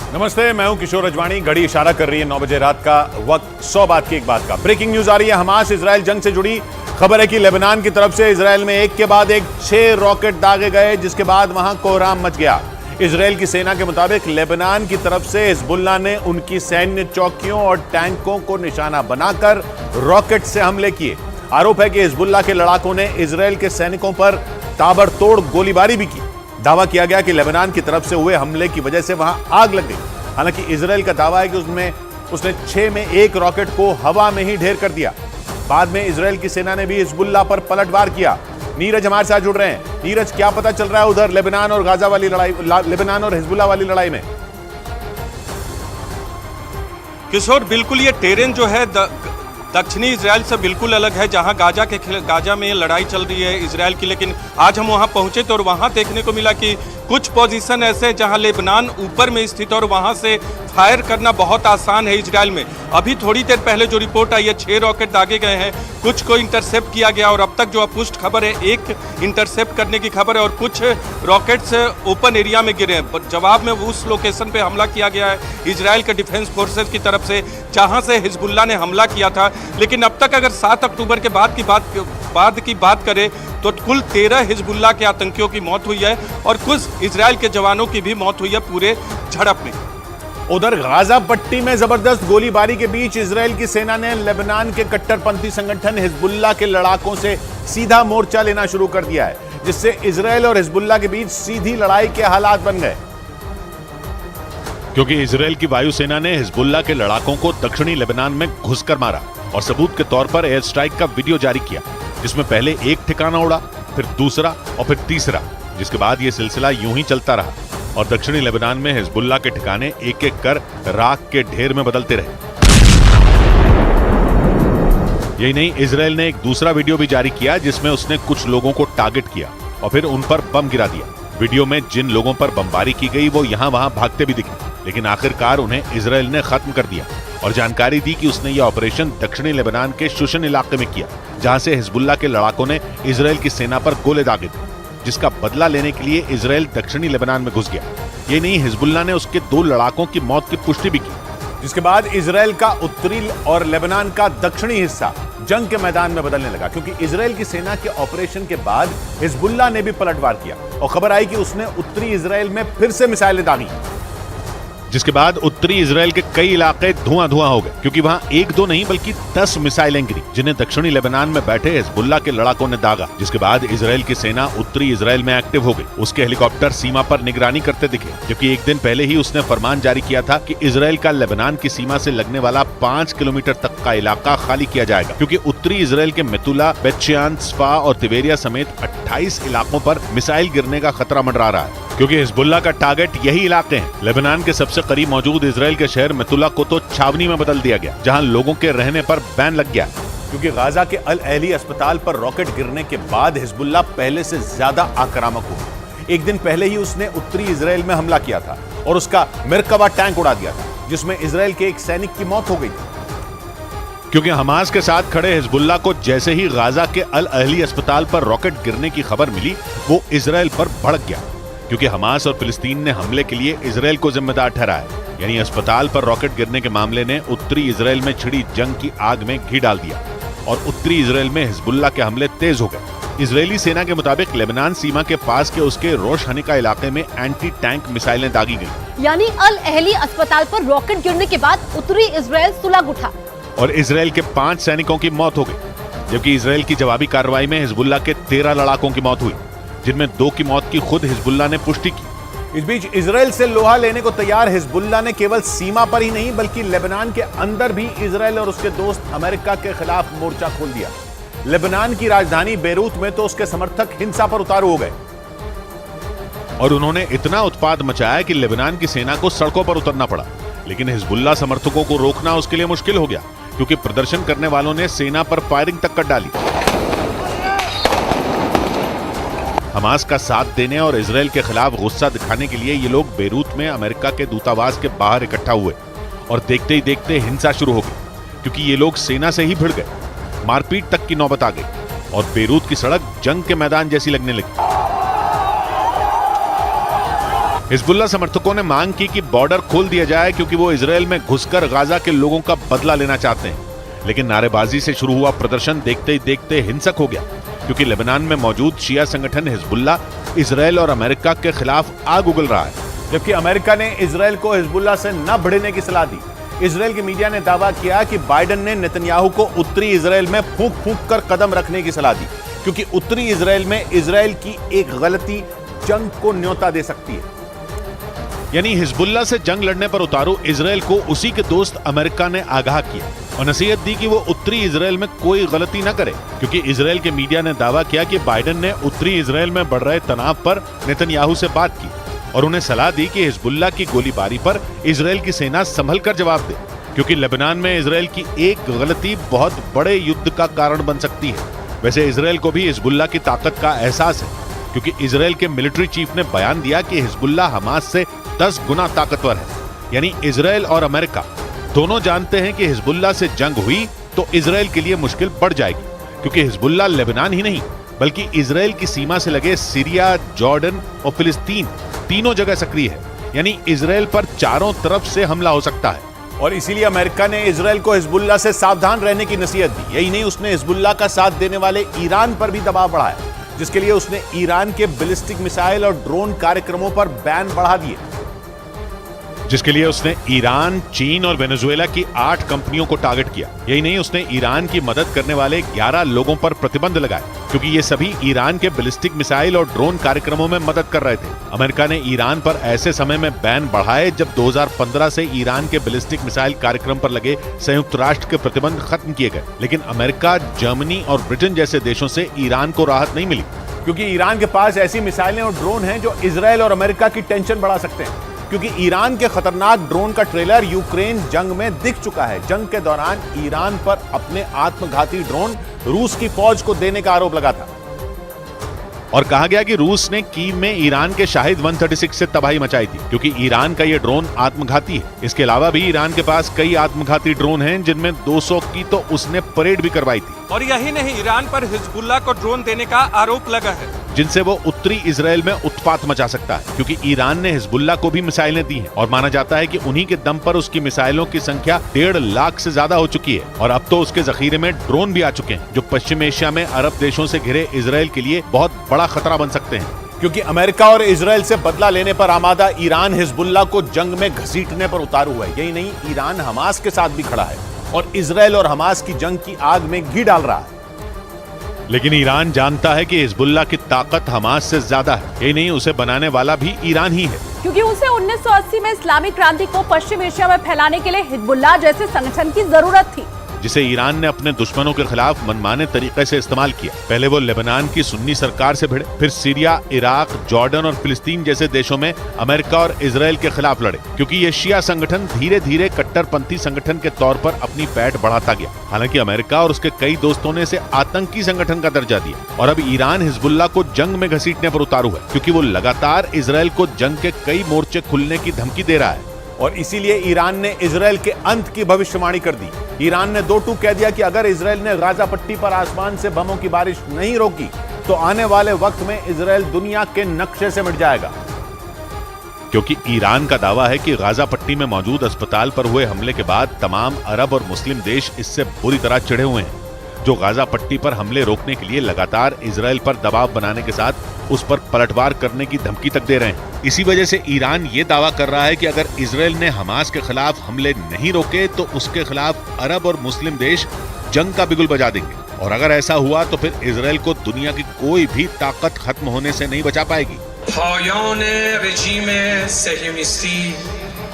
नमस्ते, मैं हूं किशोर अजवाणी। घड़ी इशारा कर रही है 9 बजे रात का वक्त। 100 बात की एक बात का ब्रेकिंग न्यूज आ रही है। हमास इजराइल जंग से जुड़ी खबर है कि लेबनान की तरफ से इजराइल में एक के बाद एक 6 रॉकेट दागे गए, जिसके बाद वहां कोहराम मच गया। इजराइल की सेना के मुताबिक लेबनान की तरफ से हिजबुल्लाह ने उनकी सैन्य चौकियों और टैंकों को निशाना बनाकर रॉकेट से हमले किए। आरोप है कि हिजबुल्लाह के लड़ाकों ने इजराइल के सैनिकों पर ताबड़तोड़ गोलीबारी भी की। दावा किया गया कि लेबनान की तरफ से हुए हमले की वजह से वहां आग लग गई। हालांकि इजराइल का दावा है कि उसने 6 में 1 रॉकेट को हवा में ही ढेर कर दिया। बाद में इजराइल की सेना ने भी हिजबुल्लाह पर पलटवार किया। नीरज हमारे साथ जुड़ रहे हैं। नीरज, क्या पता चल रहा है उधर लेबनान और गाजा वाली लड़ाई, लेबनान और हिजबुल्लाह वाली लड़ाई में? किशोर, बिल्कुल ये टेरेन जो है दक्षिणी इजराइल से बिल्कुल अलग है, जहां गाजा में लड़ाई चल रही है इजराइल की। लेकिन आज हम वहां पहुंचे तो वहां देखने को मिला कि कुछ पोजीशन ऐसे जहां लेबनान ऊपर में स्थित और वहां से फायर करना बहुत आसान है इजराइल में। अभी थोड़ी देर पहले जो रिपोर्ट आई है 6 रॉकेट दागे गए हैं, कुछ को इंटरसेप्ट किया गया और अब तक जो पुष्ट खबर है 1 इंटरसेप्ट करने की खबर है और कुछ रॉकेट्स ओपन एरिया में गिरे हैं। जवाब में उस लोकेशन पे हमला किया गया है इजराइल के डिफेंस फोर्सेस की तरफ से जहां से हिजबुल्लाह ने हमला किया था। लेकिन अब तक अगर 7 अक्टूबर के बाद की बात करें तो कुल 13 हिजबुल्लाह के आतंकियों की मौत हुई है और कुछ इजराइल के जवानों की भी मौत हुई है पूरे झड़प में। उधर गाजा पट्टी में जबरदस्त गोलीबारी के बीच इजराइल की सेना ने लेबनान के कट्टरपंथी संगठन हिजबुल्लाह के लड़ाकों से सीधा मोर्चा लेना शुरू कर दिया है, जिससे इजराइल और हिजबुल्लाह के बीच सीधी लड़ाई के हालात बन गए। क्योंकि इजराइल की वायुसेना ने हिजबुल्लाह के लड़ाकों को दक्षिणी लेबनान में घुसकर मारा और सबूत के तौर पर एयर स्ट्राइक का वीडियो जारी किया, जिसमें पहले एक ठिकाना उड़ा, फिर दूसरा और फिर तीसरा, जिसके बाद यह सिलसिला यूं ही चलता रहा और दक्षिणी लेबनान में हिजबुल्लाह के ठिकाने एक एक कर राख के ढेर में बदलते रहे। यही नहीं, इजराइल ने एक दूसरा वीडियो भी जारी किया जिसमें उसने कुछ लोगों को टारगेट किया और फिर उन पर बम गिरा दिया। वीडियो में जिन लोगों पर बमबारी की गई वो यहां वहां भागते भी दिखे, लेकिन आखिरकार उन्हें इजराइल ने खत्म कर दिया और जानकारी दी कि उसने यह ऑपरेशन दक्षिणी लेबनान के शुशन इलाके में किया, जहां से हिजबुल्लाह के लड़ाकों ने इजराइल की सेना पर गोले दागे थे, जिसका बदला लेने के लिए इजराइल दक्षिणी लेबनान में घुस गया। ये नहीं, हिजबुल्लाह ने उसके 2 लड़ाकों की मौत की पुष्टि भी की, जिसके बाद इजराइल का उत्तरी और लेबनान का दक्षिणी हिस्सा जंग के मैदान में बदलने लगा, क्योंकि इजराइल की सेना के ऑपरेशन के बाद हिजबुल्लाह ने भी पलटवार किया और खबर आई कि उसने उत्तरी इजराइल में फिर से मिसाइलें दागी, जिसके बाद उत्तरी इजराइल के कई इलाके धुआं-धुआं हो गए, क्योंकि वहां 1-2 नहीं बल्कि 10 मिसाइलें गिरी, जिन्हें दक्षिणी लेबनान में बैठे हिजबुल्लाह के लड़ाकों ने दागा। जिसके बाद इजराइल की सेना उत्तरी इजराइल में एक्टिव हो गई। उसके हेलीकॉप्टर सीमा पर निगरानी करते दिखे, जबकि एक दिन पहले ही उसने फरमान जारी किया था कि इजराइल का लेबनान की सीमा से लगने वाला 5 किलोमीटर तक का इलाका खाली किया जाएगा, क्योंकि उत्तरी इजराइल के मेतुला, बेतशेयान, स्फा और तिबेरिया समेत 28 इलाकों पर मिसाइल गिरने का खतरा मंडरा रहा है, क्योंकि हिजबुल्लाह का टारगेट यही इलाके हैं। लेबनान के सबसे करीब मौजूद इजराइल के शहर मेतुला को तो छावनी में बदल दिया गया, जहां लोगों के रहने पर बैन लग गया, क्योंकि गाजा के अल अहली अस्पताल पर रॉकेट गिरने के बाद हिजबुल्लाह पहले से ज्यादा आक्रामक हुआ। एक दिन पहले ही उसने उत्तरी इजराइल में हमला किया था और उसका मेरकावा टैंक उड़ा दिया था, जिसमें इजराइल के एक सैनिक की मौत हो गई थी। क्योंकि हमास के साथ खड़े हिजबुल्लाह को जैसे ही गाजा के अल अहली अस्पताल पर रॉकेट गिरने की खबर मिली, वो इजराइल पर भड़क गया, क्योंकि हमास और फिलिस्तीन ने हमले के लिए इजराइल को जिम्मेदार ठहराया। यानी अस्पताल पर रॉकेट गिरने के मामले ने उत्तरी इजराइल में छिड़ी जंग की आग में घी डाल दिया और उत्तरी इजराइल में हिजबुल्लाह के हमले तेज हो गए। इजरायली सेना के मुताबिक लेबनान सीमा के पास के उसके रोश हनिका इलाके में एंटी टैंक मिसाइलें दागी गई। यानी अल अहली अस्पताल पर रॉकेट गिरने के बाद उत्तरी इजराइल सुलग उठा और इजराइल के 5 सैनिकों की मौत हो गई, जबकि इजराइल की जवाबी कार्रवाई में हिजबुल्लाह के 13 लड़ाकों की मौत हुई, जिनमें 2 की मौत की खुद हिजबुल्लाह ने पुष्टि की। इस बीच इजराइल से लोहा लेने को तैयार हिजबुल्लाह ने केवल सीमा पर ही नहीं बल्कि लेबनान के अंदर भी इजराइल और उसके दोस्त अमेरिका के खिलाफ मोर्चा खोल दिया। लेबनान की राजधानी बेरूत में तो उसके समर्थक हिंसा पर उतारू हो गए और उन्होंने इतना उत्पाद मचाया कि लेबनान की सेना को सड़कों पर उतरना पड़ा। लेकिन हिजबुल्लाह समर्थकों को रोकना उसके लिए मुश्किल हो गया, क्योंकि प्रदर्शन करने वालों ने सेना पर फायरिंग तक कर डाली। हमास का साथ देने और इजराइल के खिलाफ गुस्सा दिखाने के लिए ये लोग बेरूत में अमेरिका के दूतावास के बाहर इकट्ठा हुए और देखते ही देखते हिंसा शुरू हो गई, क्योंकि ये लोग सेना से ही भिड़ गए। मारपीट तक की नौबत आ गई और बेरूत की सड़क जंग के मैदान जैसी लगने लगी। हिजबुल्ला समर्थकों ने मांग की कि बॉर्डर खोल दिया जाए क्योंकि वो इजरायल में घुसकर गाजा के लोगों का बदला लेना चाहते हैं। लेकिन नारेबाजी से शुरू हुआ प्रदर्शन देखते ही देखते हिंसक हो गया क्योंकि लेबनान में मौजूद शिया संगठन हिजबुल्ला इजरायल और अमेरिका के खिलाफ आग उगल रहा है। जबकि अमेरिका ने इजरायल को हिजबुल्ला से न भिड़ने की सलाह दी। इजरायल की मीडिया ने दावा किया कि बाइडेन ने नेतन्याहू को उत्तरी इजरायल में फूंक फूंक कर कदम रखने की सलाह दी क्योंकि उत्तरी इजरायल में इजरायल की एक गलती जंग को न्योता दे सकती है। यानी हिजबुल्ला से जंग लड़ने पर उतारू इजरायल को उसी के दोस्त अमेरिका ने आगाह किया और नसीहत दी कि वो उत्तरी इजरायल में कोई गलती न करे क्योंकि इजरायल के मीडिया ने दावा किया कि बाइडेन ने उत्तरी इजरायल में बढ़ रहे तनाव पर नेतन्याहू से बात की और उन्हें सलाह दी कि हिजबुल्ला की गोलीबारी पर इजरायल की सेना संभल कर जवाब दे क्योंकि लेबनान में इजरायल की एक गलती बहुत बड़े युद्ध का कारण बन सकती है। वैसे इजरायल को भी हिजबुल्ला की ताकत का एहसास है क्योंकि इजरायल के मिलिट्री चीफ ने बयान दिया कि हिजबुल्ला हमास से 10 गुना ताकतवर है। यानी इजरायल और अमेरिका दोनों जानते हैं कि हिजबुल्ला से जंग हुई तो इजरायल के लिए मुश्किल बढ़ जाएगी क्योंकि हिजबुल्ला लेबनान ही नहीं बल्कि इजरायल की सीमा से लगे सीरिया, जॉर्डन और फिलिस्तीन तीनों जगह सक्रिय है। यानी इजरायल पर चारों तरफ से हमला हो सकता है और इसीलिए अमेरिका ने इजरायल को हिजबुल्ला से सावधान रहने की नसीहत दी। यही नहीं, उसने हिजबुल्ला का साथ देने वाले ईरान पर भी दबाव बढ़ाया जिसके लिए उसने ईरान के बैलिस्टिक मिसाइल और ड्रोन कार्यक्रमों पर बैन बढ़ा दिए। जिसके लिए उसने ईरान, चीन और वेनेजुएला की 8 कंपनियों को टारगेट किया। यही नहीं, उसने ईरान की मदद करने वाले 11 लोगों पर प्रतिबंध लगाए क्योंकि ये सभी ईरान के बैलिस्टिक मिसाइल और ड्रोन कार्यक्रमों में मदद कर रहे थे। अमेरिका ने ईरान पर ऐसे समय में बैन बढ़ाए जब 2015 से ईरान के बैलिस्टिक मिसाइल कार्यक्रम पर लगे संयुक्त राष्ट्र के प्रतिबंध खत्म किए गए। लेकिन अमेरिका, जर्मनी और ब्रिटेन जैसे देशों से ईरान को राहत नहीं मिली क्योंकि ईरान के पास ऐसी मिसाइलें और ड्रोन हैं जो इजरायल और अमेरिका की टेंशन बढ़ा सकते हैं क्योंकि ईरान के खतरनाक ड्रोन का ट्रेलर यूक्रेन जंग में दिख चुका है। जंग के दौरान ईरान पर अपने आत्मघाती ड्रोन रूस की फौज को देने का आरोप लगा था और कहा गया कि रूस ने कीव में ईरान के शाहिद 136 से तबाही मचाई थी क्योंकि ईरान का ये ड्रोन आत्मघाती है। इसके अलावा भी ईरान के पास कई आत्मघाती ड्रोन हैं जिनमें 200 की तो उसने परेड भी करवाई थी। और यही नहीं, ईरान पर हिजबुल्ला को ड्रोन देने का आरोप लगा है जिनसे वो उत्तरी इजरायल में उत्पात मचा सकता है क्योंकि ईरान ने हिजबुल्ला को भी मिसाइलें दी हैं और माना जाता है कि उन्हीं के दम पर उसकी मिसाइलों की संख्या 1.5 लाख से ज्यादा हो चुकी है और अब तो उसके जखीरे में ड्रोन भी आ चुके हैं जो पश्चिम एशिया में अरब देशों से घिरे इजरायल के लिए बहुत बड़ा खतरा बन सकते हैं। क्योंकि अमेरिका और इजरायल से बदला लेने पर आमादा ईरान हिजबुल्ला को जंग में घसीटने पर उतारू हुआ है। यही नहीं, ईरान हमास के साथ भी खड़ा है और इजरायल और हमास की जंग की आग में घी डाल रहा है। लेकिन ईरान जानता है कि हिजबुल्ला की ताकत हमास से ज्यादा है। यही नहीं, उसे बनाने वाला भी ईरान ही है क्योंकि उसे 1980 में इस्लामिक क्रांति को पश्चिम एशिया में फैलाने के लिए हिजबुल्लाह जैसे संगठन की जरूरत थी जिसे ईरान ने अपने दुश्मनों के खिलाफ मनमाने तरीके से इस्तेमाल किया। पहले वो लेबनान की सुन्नी सरकार से भिड़े, फिर सीरिया, इराक, जॉर्डन और फिलिस्तीन जैसे देशों में अमेरिका और इजरायल के खिलाफ लड़े क्योंकि ये शिया संगठन धीरे धीरे कट्टरपंथी संगठन के तौर पर अपनी पैठ बढ़ाता गया। हालांकि अमेरिका और उसके कई दोस्तों ने इसे आतंकी संगठन का दर्जा दिया और अब ईरान हिजबुल्ला को जंग में घसीटने पर उतारू है क्योंकि वो लगातार इजरायल को जंग के कई मोर्चे खुलने की धमकी दे रहा है और इसीलिए ईरान ने इजरायल के अंत की भविष्यवाणी कर दी। ईरान ने 2 टूक कह दिया कि अगर इजरायल ने गाजा पट्टी पर आसमान से बमों की बारिश नहीं रोकी तो आने वाले वक्त में इजरायल दुनिया के नक्शे से मिट जाएगा। क्योंकि ईरान का दावा है कि गाजा पट्टी में मौजूद अस्पताल पर हुए हमले के बाद तमाम अरब और मुस्लिम देश इससे बुरी तरह चिढ़े हुए हैं जो गाजा पट्टी पर हमले रोकने के लिए लगातार इजरायल पर दबाव बनाने के साथ उस पर पलटवार करने की धमकी तक दे रहे हैं। इसी वजह से ईरान ये दावा कर रहा है कि अगर इजरायल ने हमास के खिलाफ हमले नहीं रोके तो उसके खिलाफ अरब और मुस्लिम देश जंग का बिगुल बजा देंगे और अगर ऐसा हुआ तो फिर इजरायल को दुनिया की कोई भी ताकत खत्म होने से नहीं बचा पाएगी। पायान रजीम सहियोनिस्ती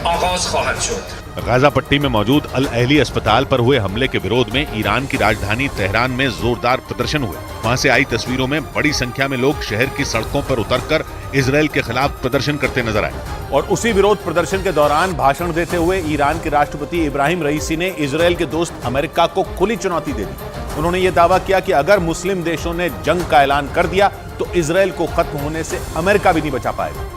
आगाज ख्वाहिद शुद। गाजा पट्टी में मौजूद अल अहली अस्पताल पर हुए हमले के विरोध में ईरान की राजधानी तेहरान में जोरदार प्रदर्शन हुए। वहां से आई तस्वीरों में बड़ी संख्या में लोग शहर की सड़कों पर उतरकर इजरायल के खिलाफ प्रदर्शन करते नजर आए और उसी विरोध प्रदर्शन के दौरान भाषण देते हुए ईरान के राष्ट्रपति इब्राहिम रईसी ने इजरायल के दोस्त अमेरिका को खुली चुनौती दे दी। उन्होंने ये दावा किया कि अगर मुस्लिम देशों ने जंग का ऐलान कर दिया तो इजरायल को खत्म होने से अमेरिका भी नहीं बचा पाएगा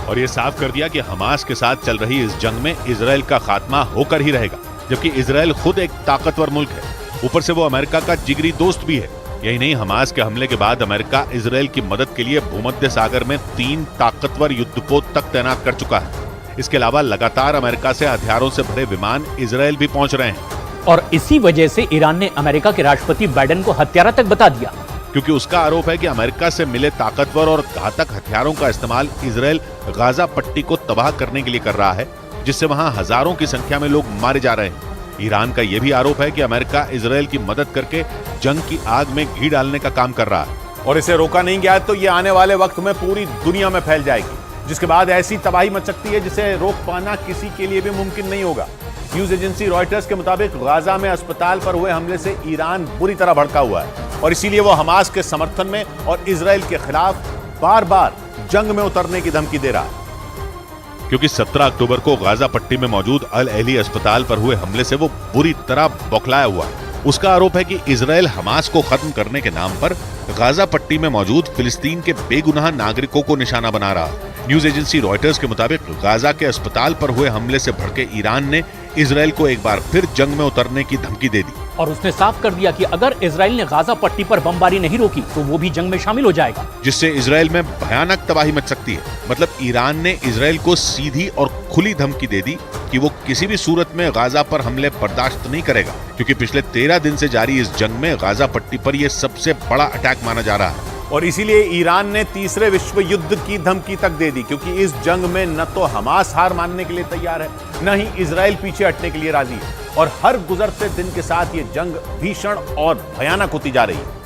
और ये साफ कर दिया कि हमास के साथ चल रही इस जंग में इजरायल का खात्मा होकर ही रहेगा, जबकि इजरायल खुद एक ताकतवर मुल्क है, ऊपर से वो अमेरिका का जिगरी दोस्त भी है। यही नहीं, हमास के हमले के बाद अमेरिका इजराइल की मदद के लिए भूमध्य सागर में 3 ताकतवर युद्धपोत तक तैनात कर चुका है। इसके अलावा लगातार अमेरिका से हथियारों से भरे विमान इजराइल भी पहुंच रहे हैं। और इसी वजह से ईरान ने अमेरिका के राष्ट्रपति बाइडेन को हत्यारा तक बता दिया, क्योंकि उसका आरोप है कि अमेरिका से मिले ताकतवर और घातक हथियारों का इस्तेमाल इजराइल गाजा पट्टी को तबाह करने के लिए कर रहा है, जिससे वहां हजारों की संख्या में लोग मारे जा रहे हैं। ईरान का यह भी आरोप है कि अमेरिका इजराइल की मदद करके जंग की आग में घी डालने का काम कर रहा है। और इसे रोका नहीं गया तो ये आने वाले वक्त में पूरी दुनिया में फैल जाएगी, जिसके बाद ऐसी तबाही मच सकती है जिसे रोक पाना किसी के लिए भी मुमकिन नहीं होगा। न्यूज एजेंसी रॉयटर्स के मुताबिक गाजा में अस्पताल पर हुए हमले से ईरान बुरी तरह भड़का हुआ है और इसीलिए वो हमास के समर्थन में और इजराइल के खिलाफ बार बार जंग में उतरने की धमकी दे रहा है। क्योंकि 17 अक्टूबर को गाजा पट्टी में मौजूद अल अहली अस्पताल पर हुए हमले से वो बुरी तरह बौखलाया हुआ है। उसका आरोप है कि इजराइल हमास को खत्म करने के नाम पर गाजा पट्टी में मौजूद फिलिस्तीन के बेगुनाह नागरिकों को निशाना बना रहा है। न्यूज एजेंसी रॉयटर्स के मुताबिक गाजा के अस्पताल पर हुए हमले से भड़के ईरान ने इजराइल को एक बार फिर जंग में उतरने की धमकी दे दी और उसने साफ कर दिया कि अगर इजराइल ने गाजा पट्टी पर बमबारी नहीं रोकी तो वो भी जंग में शामिल हो जाएगा, जिससे इजराइल में भयानक तबाही मच सकती है। मतलब ईरान ने इजराइल को सीधी और खुली धमकी दे दी कि वो किसी भी सूरत में गाजा पर हमले बर्दाश्त नहीं करेगा, क्योंकि पिछले 13 दिन से जारी इस जंग में गाजा पट्टी पर यह सबसे बड़ा अटैक माना जा रहा है। और इसीलिए ईरान ने तीसरे विश्व युद्ध की धमकी तक दे दी, क्योंकि इस जंग में न तो हमास हार मानने के लिए तैयार है, न ही इजराइल पीछे हटने के लिए राजी है और हर गुजरते दिन के साथ ये जंग भीषण और भयानक होती जा रही है।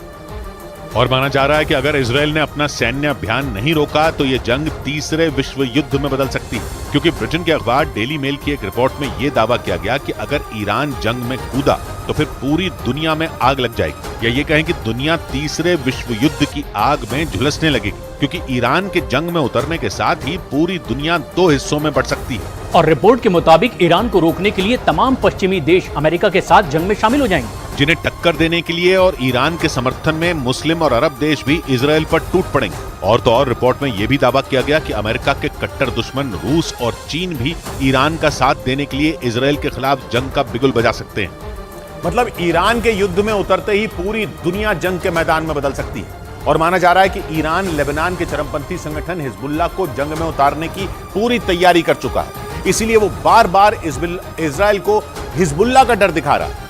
और माना जा रहा है कि अगर इजराइल ने अपना सैन्य अभियान नहीं रोका तो ये जंग तीसरे विश्व युद्ध में बदल सकती है, क्योंकि ब्रिटेन के अखबार डेली मेल की एक रिपोर्ट में यह दावा किया गया कि अगर ईरान जंग में कूदा तो फिर पूरी दुनिया में आग लग जाएगी, या ये कहें कि दुनिया तीसरे विश्व युद्ध की आग में झुलसने लगेगी, क्योंकि ईरान के जंग में उतरने के साथ ही पूरी दुनिया 2 हिस्सों में बढ़ सकती है। और रिपोर्ट के मुताबिक ईरान को रोकने के लिए तमाम पश्चिमी देश अमेरिका के साथ जंग में शामिल हो जाएंगे, जिन्हें टक्कर देने के लिए और ईरान के समर्थन में मुस्लिम और अरब देश भी इजराइल पर टूट पड़ेंगे। और तो और रिपोर्ट में यह भी दावा किया गया कि अमेरिका के कट्टर दुश्मन रूस और चीन भी ईरान का साथ देने के लिए इजराइल के खिलाफ जंग का बिगुल बजा सकते हैं। मतलब ईरान के युद्ध में उतरते ही पूरी दुनिया जंग के मैदान में बदल सकती है। और माना जा रहा है कि ईरान लेबनान के चरमपंथी संगठन हिजबुल्लाह को जंग में उतारने की पूरी तैयारी कर चुका है, इसीलिए वो बार बार इजराइल को हिजबुल्लाह का डर दिखा रहा है।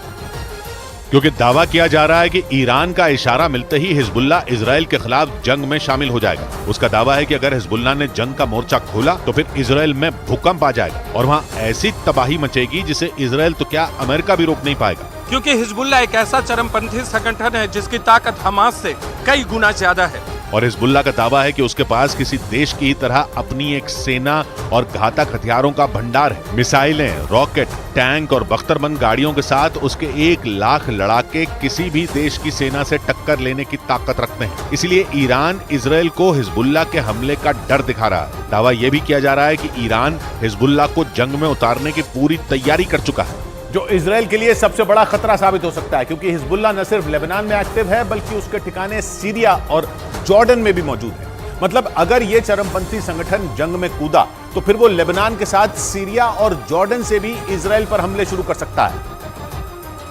क्योंकि दावा किया जा रहा है कि ईरान का इशारा मिलते ही हिजबुल्लाह इजराइल के खिलाफ जंग में शामिल हो जाएगा। उसका दावा है कि अगर हिजबुल्लाह ने जंग का मोर्चा खोला तो फिर इजराइल में भूकंप आ जाएगा और वहां ऐसी तबाही मचेगी जिसे इजराइल तो क्या अमेरिका भी रोक नहीं पाएगा, क्योंकि हिजबुल्लाह एक ऐसा चरमपंथी संगठन है जिसकी ताकत हमास से कई गुना ज्यादा है। और हिजबुल्लाह का दावा है कि उसके पास किसी देश की तरह अपनी एक सेना और घातक हथियारों का भंडार है। मिसाइलें, रॉकेट, टैंक और बख्तरबंद गाड़ियों के साथ उसके 1 लाख लड़ाके किसी भी देश की सेना से टक्कर लेने की ताकत रखते हैं। इसलिए ईरान इजराइल को हिजबुल्लाह के हमले का डर दिखा रहा है। दावा यह भी किया जा रहा है कि ईरान हिजबुल्लाह को जंग में उतारने की पूरी तैयारी कर चुका है, जो इजराइल के लिए सबसे बड़ा खतरा साबित हो सकता है, क्योंकि हिजबुल्लाह न सिर्फ लेबनान में एक्टिव है बल्कि उसके ठिकाने सीरिया और जॉर्डन में भी मौजूद है। मतलब अगर ये चरमपंथी संगठन जंग में कूदा तो फिर वो लेबनान के साथ सीरिया और जॉर्डन से भी इजराइल पर हमले शुरू कर सकता है,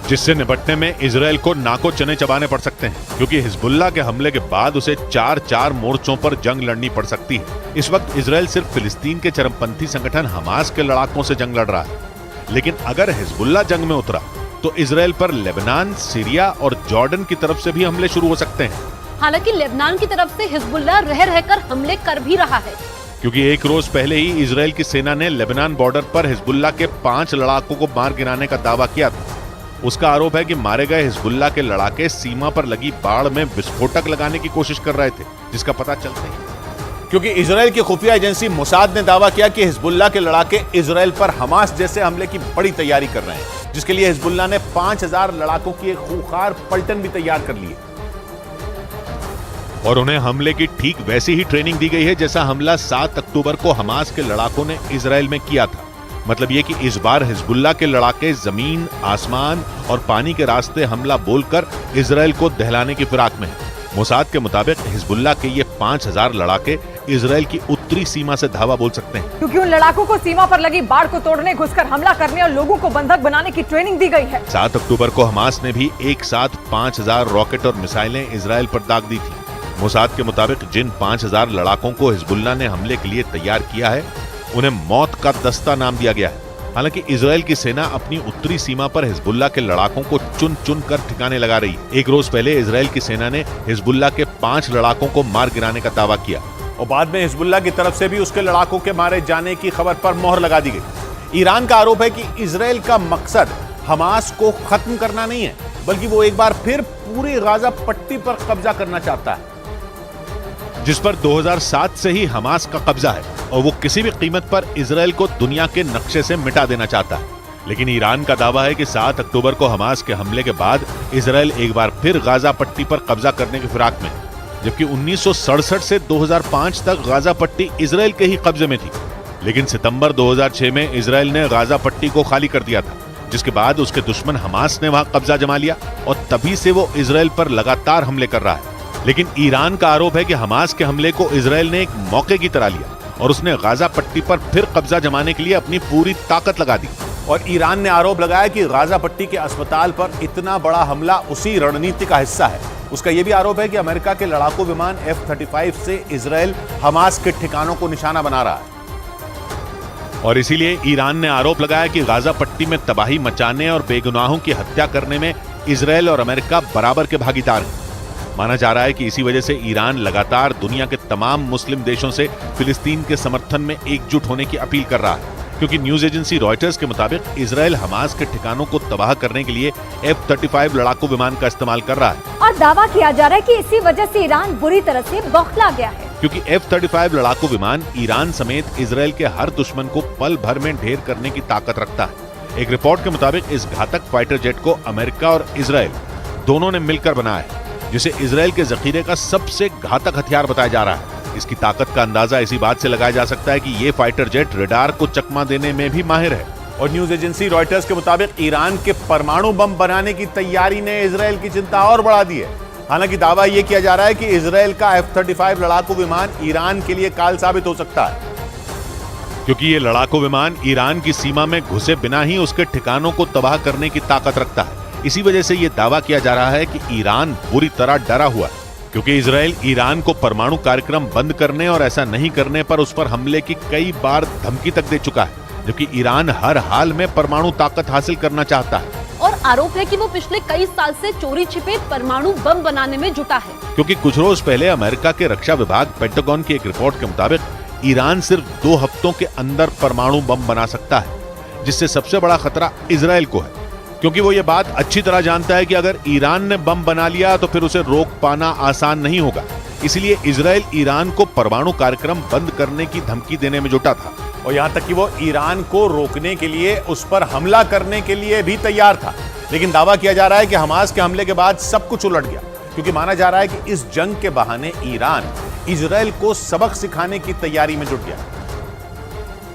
जिससे निपटने में इजराइल को नाको चने चबाने पड़ सकते हैं, क्योंकि हिजबुल्लाह के हमले के बाद उसे 4 मोर्चों पर जंग लड़नी पड़ सकती है। इस वक्त इजराइल सिर्फ फिलिस्तीन के चरमपंथी संगठन हमास के लड़ाकों से जंग लड़ रहा है, लेकिन अगर हिजबुल्लाह जंग में उतरा तो इजराइल पर लेबनान, सीरिया और जॉर्डन की तरफ से भी हमले शुरू हो सकते हैं। हालांकि लेबनान की तरफ से हिजबुल्लाह रह रहकर हमले कर भी रहा है, क्योंकि 1 रोज पहले ही इजराइल की सेना ने लेबनान बॉर्डर पर हिजबुल्लाह के 5 लड़ाकों को मार गिराने का दावा किया था। उसका आरोप है कि मारे गए हिजबुल्लाह के लड़ाके सीमा पर लगी बाड़ में विस्फोटक लगाने की कोशिश कर रहे थे, जिसका पता चलता ही क्योंकि इजराइल की खुफिया एजेंसी मोसाद ने दावा किया कि हिजबुल्लाह के लड़ाके इजराइल पर हमास जैसे हमले की बड़ी तैयारी कर रहे हैं, जिसके लिए हिजबुल्लाह ने 5000 लड़ाकों की एक खूंखार पलटन भी तैयार कर ली है। और उन्हें हमले की ठीक वैसी ही ट्रेनिंग दी गई है जैसा हमला 7 अक्टूबर को हमास के लड़ाकों ने इजराइल में किया था। मतलब ये कि इस बार हिजबुल्लाह के लड़ाके जमीन, आसमान और पानी के रास्ते हमला बोलकर इजराइल को दहलाने की फिराक में है। मोसाद के मुताबिक हिजबुल्लाह के ये 5000 लड़ाके इसराइल की उत्तरी सीमा से धावा बोल सकते हैं, क्योंकि उन लड़ाकों को सीमा पर लगी बाड़ को तोड़ने, घुसकर हमला करने और लोगों को बंधक बनाने की ट्रेनिंग दी गई है। 7 अक्टूबर को हमास ने भी एक साथ 5000 रॉकेट और मिसाइलें इसराइल पर दाग दी थी। मोसाद के मुताबिक जिन 5000 लड़ाकों को हिजबुल्लाह ने हमले के लिए तैयार किया है, उन्हें मौत का दस्ता नाम दिया गया है। हालांकि इजराइल की सेना अपनी उत्तरी सीमा पर हिजबुल्लाह के लड़ाकों को चुन चुन कर ठिकाने लगा रही है। एक रोज पहले इजराइल की सेना ने हिजबुल्लाह के 5 लड़ाकों को मार गिराने का दावा किया और बाद में हिजबुल्लाह की तरफ से भी उसके लड़ाकों के मारे जाने की खबर पर मोहर लगा दी गई। ईरान का आरोप है कि इजराइल का मकसद हमास को खत्म करना नहीं है, बल्कि वो एक बार फिर पूरी गाजा पट्टी पर कब्जा करना चाहता है, जिस पर 2007 से ही हमास का कब्जा है और वो किसी भी कीमत पर इजराइल को दुनिया के नक्शे से मिटा देना चाहता है। लेकिन ईरान का दावा है कि 7 अक्टूबर को हमास के हमले के बाद इजराइल एक बार फिर गाजा पट्टी पर कब्जा करने की फिराक में, जबकि 1967 से 2005 तक गाजा पट्टी इजराइल के ही कब्जे में थी। लेकिन सितंबर 2006 में इजराइल ने गाजा पट्टी को खाली कर दिया था, जिसके बाद उसके दुश्मन हमास ने वहां कब्जा जमा लिया और तभी से वो इजराइल पर लगातार हमले कर रहा है। लेकिन ईरान का आरोप है कि हमास के हमले को इजराइल ने एक मौके की तरह लिया और उसने गाजा पट्टी पर फिर कब्जा जमाने के लिए अपनी पूरी ताकत लगा दी। और ईरान ने आरोप लगाया कि गाजा पट्टी के अस्पताल पर इतना बड़ा हमला उसी रणनीति का हिस्सा है। उसका यह भी आरोप है कि अमेरिका के लड़ाकू विमान F-35 से इजराइल हमास के ठिकानों को निशाना बना रहा है। और इसीलिए ईरान ने आरोप लगाया कि गाजा पट्टी में तबाही मचाने और बेगुनाहों की हत्या करने में इजराइल और अमेरिका बराबर के भागीदार हैं। माना जा रहा है कि इसी वजह से ईरान लगातार दुनिया के तमाम मुस्लिम देशों से फिलिस्तीन के समर्थन में एकजुट होने की अपील कर रहा है, क्योंकि न्यूज एजेंसी रॉयटर्स के मुताबिक इजराइल हमास के ठिकानों को तबाह करने के लिए F-35 लड़ाकू विमान का इस्तेमाल कर रहा है। और दावा किया जा रहा है कि इसी वजह से ईरान बुरी तरह से बौखला गया है, क्योंकि F-35 लड़ाकू विमान ईरान समेत इजराइल के हर दुश्मन को पल भर में ढेर करने की ताकत रखता है। एक रिपोर्ट के मुताबिक इस घातक फाइटर जेट को अमेरिका और इजराइल दोनों ने मिलकर बनाया है, जिसे इजराइल के जखीरे का सबसे घातक हथियार बताया जा रहा है। इसकी ताकत का अंदाजा इसी बात से लगाया जा सकता है कि ये फाइटर जेट रडार को चकमा देने में भी माहिर है। और न्यूज एजेंसी रॉयटर्स के मुताबिक ईरान के परमाणु बम बनाने की तैयारी ने इजराइल की चिंता और बढ़ा दी है। हालांकि दावा यह किया जा रहा है कि इजराइल का F-35 लड़ाकू विमान ईरान के लिए काल साबित हो सकता है, क्योंकि ये लड़ाकू विमान ईरान की सीमा में घुसे बिना ही उसके ठिकानों को तबाह करने की ताकत रखता है। इसी वजह से ये दावा किया जा रहा है कि ईरान बुरी तरह डरा हुआ है, क्योंकि इजराइल ईरान को परमाणु कार्यक्रम बंद करने और ऐसा नहीं करने पर उस पर हमले की कई बार धमकी तक दे चुका है, जबकि ईरान हर हाल में परमाणु ताकत हासिल करना चाहता है। और आरोप है कि वो पिछले कई साल से चोरी छिपे परमाणु बम बनाने में जुटा है, क्योंकि कुछ रोज पहले अमेरिका के रक्षा विभाग पेंटागन की एक रिपोर्ट के मुताबिक ईरान सिर्फ 2 हफ्तों के अंदर परमाणु बम बना सकता है, जिससे सबसे बड़ा खतरा इजराइल को है, क्योंकि वो ये बात अच्छी तरह जानता है कि अगर ईरान ने बम बना लिया तो फिर उसे रोक पाना आसान नहीं होगा। इसलिए इजराइल ईरान को परमाणु कार्यक्रम बंद करने की धमकी देने में जुटा था और यहां तक कि वो ईरान को रोकने के लिए उस पर हमला करने के लिए भी तैयार था। लेकिन दावा किया जा रहा है कि हमास के हमले के बाद सब कुछ उलट गया, क्योंकि माना जा रहा है कि इस जंग के बहाने ईरान इजराइल को सबक सिखाने की तैयारी में जुट गया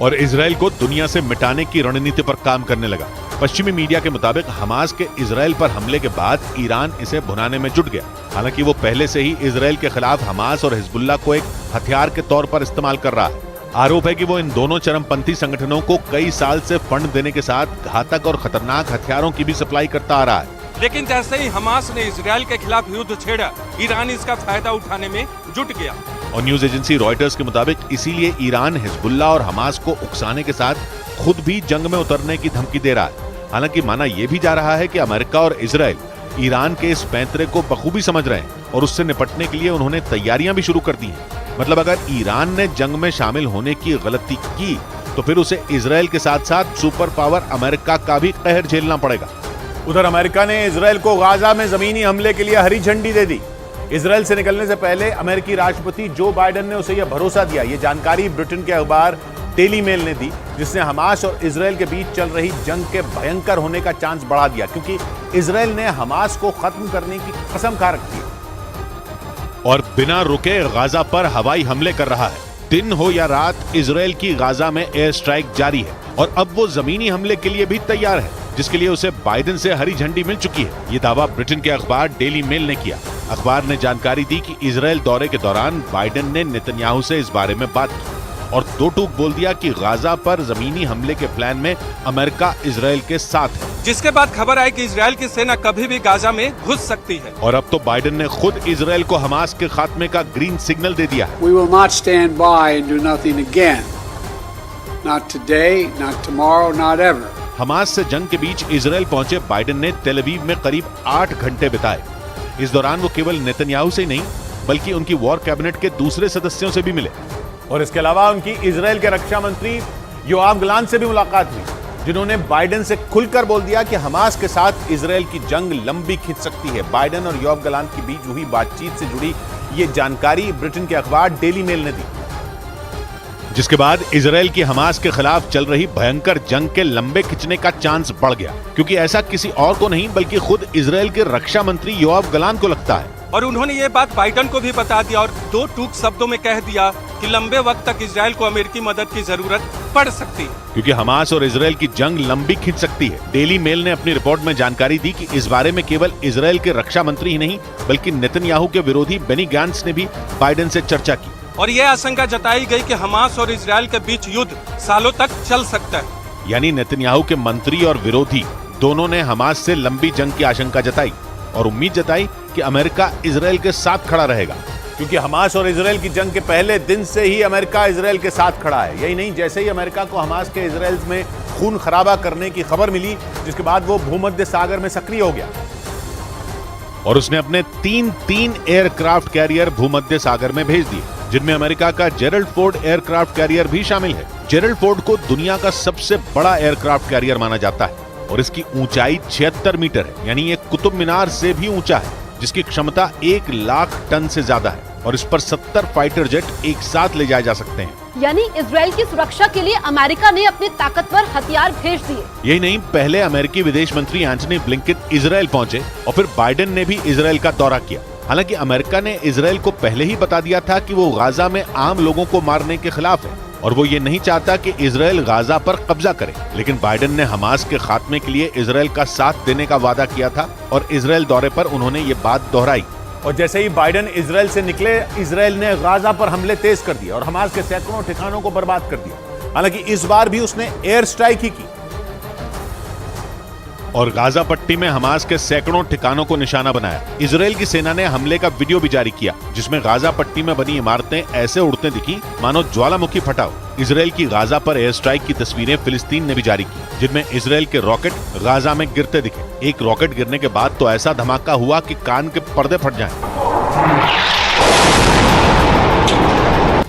और इजराइल को दुनिया से मिटाने की रणनीति पर काम करने लगा। पश्चिमी मीडिया के मुताबिक हमास के इजराइल पर हमले के बाद ईरान इसे भुनाने में जुट गया। हालांकि वो पहले से ही इजराइल के खिलाफ हमास और हिजबुल्लाह को एक हथियार के तौर पर इस्तेमाल कर रहा है। आरोप है कि वो इन दोनों चरमपंथी संगठनों को कई साल से फंड देने के साथ घातक और खतरनाक हथियारों की भी सप्लाई करता आ रहा है। लेकिन जैसे ही हमास ने इजराइल के खिलाफ युद्ध छेड़ा, ईरान इसका फायदा उठाने में जुट गया। और न्यूज एजेंसी रॉयटर्स के मुताबिक इसीलिए ईरान हिजबुल्लाह और हमास को उकसाने के साथ खुद भी जंग में उतरने की धमकी दे रहा है। हालांकि माना यह भी जा रहा है कि अमेरिका और इजराइल ईरान के इस पैंतरे को बखूबी समझ रहे हैं और उससे निपटने के लिए उन्होंने तैयारियां भी शुरू कर दी हैं। मतलब अगर ईरान ने जंग में शामिल होने की गलती की तो फिर उसे इजराइल के साथ साथ सुपर पावर अमेरिका का भी कहर झेलना पड़ेगा। उधर अमेरिका ने इजराइल को गाजा में जमीनी हमले के लिए हरी झंडी दे दी। इजराइल से निकलने से पहले अमेरिकी राष्ट्रपति जो बाइडेन ने उसे यह भरोसा दिया। यह जानकारी ब्रिटेन के अखबार डेली मेल ने दी, जिसने हमास और इजराइल के बीच चल रही जंग के भयंकर होने का चांस बढ़ा दिया, क्योंकि इजराइल ने हमास को खत्म करने की कसम खा रखी है और बिना रुके गाजा पर हवाई हमले कर रहा है। दिन हो या रात इजराइल की गाजा में एयर स्ट्राइक जारी है और अब वो जमीनी हमले के लिए भी तैयार है, जिसके लिए उसे बाइडेन से हरी झंडी मिल चुकी है। ये दावा ब्रिटेन के अखबार डेली मेल ने किया। अखबार ने जानकारी दी कि इजरायल दौरे के दौरान बाइडेन ने नेतन्याहू से इस बारे में बात की और दो टूक बोल दिया कि गाजा पर जमीनी हमले के प्लान में अमेरिका इजरायल के साथ है, जिसके बाद खबर आई कि इजरायल की सेना कभी भी गाजा में घुस सकती है। और अब तो बाइडेन ने खुद इजरायल को हमास के खात्मे का ग्रीन सिग्नल दे दिया है। We will not stand by and do nothing again. Not today, not tomorrow, not ever. Hamas से जंग के बीच इजरायल पहुंचे बाइडेन ने तेल अवीव में करीब 8 घंटे बिताए। इस दौरान वो केवल नेतन्याहू से ही नहीं बल्कि उनकी वॉर कैबिनेट के दूसरे सदस्यों से भी मिले और इसके अलावा उनकी इजरायल के रक्षा मंत्री योआव गलांट से भी मुलाकात हुई, जिन्होंने बाइडेन से खुलकर बोल दिया कि हमास के साथ इजरायल की जंग लंबी खिंच सकती है। बाइडेन और योआव गलांट के बीच हुई बातचीत से जुड़ी ये जानकारी ब्रिटेन के अखबार डेली मेल ने दी, जिसके बाद इजरायल की हमास के खिलाफ चल रही भयंकर जंग के लंबे खिंचने का चांस बढ़ गया, क्योंकि ऐसा किसी और को नहीं बल्कि खुद इजरायल के रक्षा मंत्री योआव गलांट को लगता है। और उन्होंने ये बात बाइडेन को भी बता दिया और दो टूक शब्दों में कह दिया कि लंबे वक्त तक इजरायल को अमेरिकी मदद की जरूरत पड़ सकती है, क्योंकि हमास और इजरायल की जंग लंबी खिंच सकती है। डेली मेल ने अपनी रिपोर्ट में जानकारी दी कि इस बारे में केवल इजरायल के रक्षा मंत्री ही नहीं बल्कि नेतन्याहू के विरोधी बेनी गैंट्स ने भी बाइडेन से चर्चा की और ये आशंका जताई गई कि हमास और इजरायल के बीच युद्ध सालों तक चल सकता है। यानी नेतन्याहू के मंत्री और विरोधी दोनों ने हमास से लंबी जंग की आशंका जताई और उम्मीद जताई कि अमेरिका इजरायल के साथ खड़ा रहेगा, क्योंकि हमास और इजरायल की जंग के पहले दिन से ही अमेरिका इजरायल के साथ खड़ा है। यही नहीं, जैसे ही अमेरिका को हमास के इजरायल में खून खराबा करने की खबर मिली, जिसके बाद वो भूमध्य सागर में सक्रिय हो गया और उसने अपने तीन एयरक्राफ्ट कैरियर भूमध्य सागर में भेज दिए, जिनमें अमेरिका का जेरल्ड फोर्ड एयरक्राफ्ट कैरियर भी शामिल है। जेरल्ड फोर्ड को दुनिया का सबसे बड़ा एयरक्राफ्ट कैरियर माना जाता है और इसकी ऊंचाई 76 मीटर है, यानी एक कुतुब मीनार से भी ऊंचा है, जिसकी क्षमता 1 लाख टन से ज्यादा है और इस पर 70 फाइटर जेट एक साथ ले जाए जा सकते हैं। यानी इजरायल की सुरक्षा के लिए अमेरिका ने अपने ताकतवर हथियार भेज दिए। यही नहीं, पहले अमेरिकी विदेश मंत्री एंटनी ब्लिंकन इजरायल पहुंचे और फिर बाइडेन ने भी इजरायल का दौरा किया। हालांकि अमेरिका ने इजरायल को पहले ही बता दिया था कि वो गाजा में आम लोगों को मारने के खिलाफ है और वो ये नहीं चाहता कि इजरायल गाजा पर कब्जा करे, लेकिन बाइडेन ने हमास के खात्मे के लिए इजरायल का साथ देने का वादा किया था और इजरायल दौरे पर उन्होंने ये बात दोहराई। और जैसे ही बाइडेन इजरायल से निकले, इजरायल ने गाजा पर हमले तेज कर दिए और हमास के सैकड़ों ठिकानों को बर्बाद कर दिया। हालांकि इस बार भी उसने एयर स्ट्राइक ही की और गाजा पट्टी में हमास के सैकड़ों ठिकानों को निशाना बनाया। इजरायल की सेना ने हमले का वीडियो भी जारी किया, जिसमें गाजा पट्टी में बनी इमारतें ऐसे उड़ते दिखी मानो ज्वालामुखी फटा हो। इजरायल की गाजा पर एयर स्ट्राइक की तस्वीरें फिलिस्तीन ने भी जारी की, जिनमें इजरायल के रॉकेट गाजा में गिरते दिखे। एक रॉकेट गिरने के बाद तो ऐसा धमाका हुआ कि कान के पर्दे फट जाएं।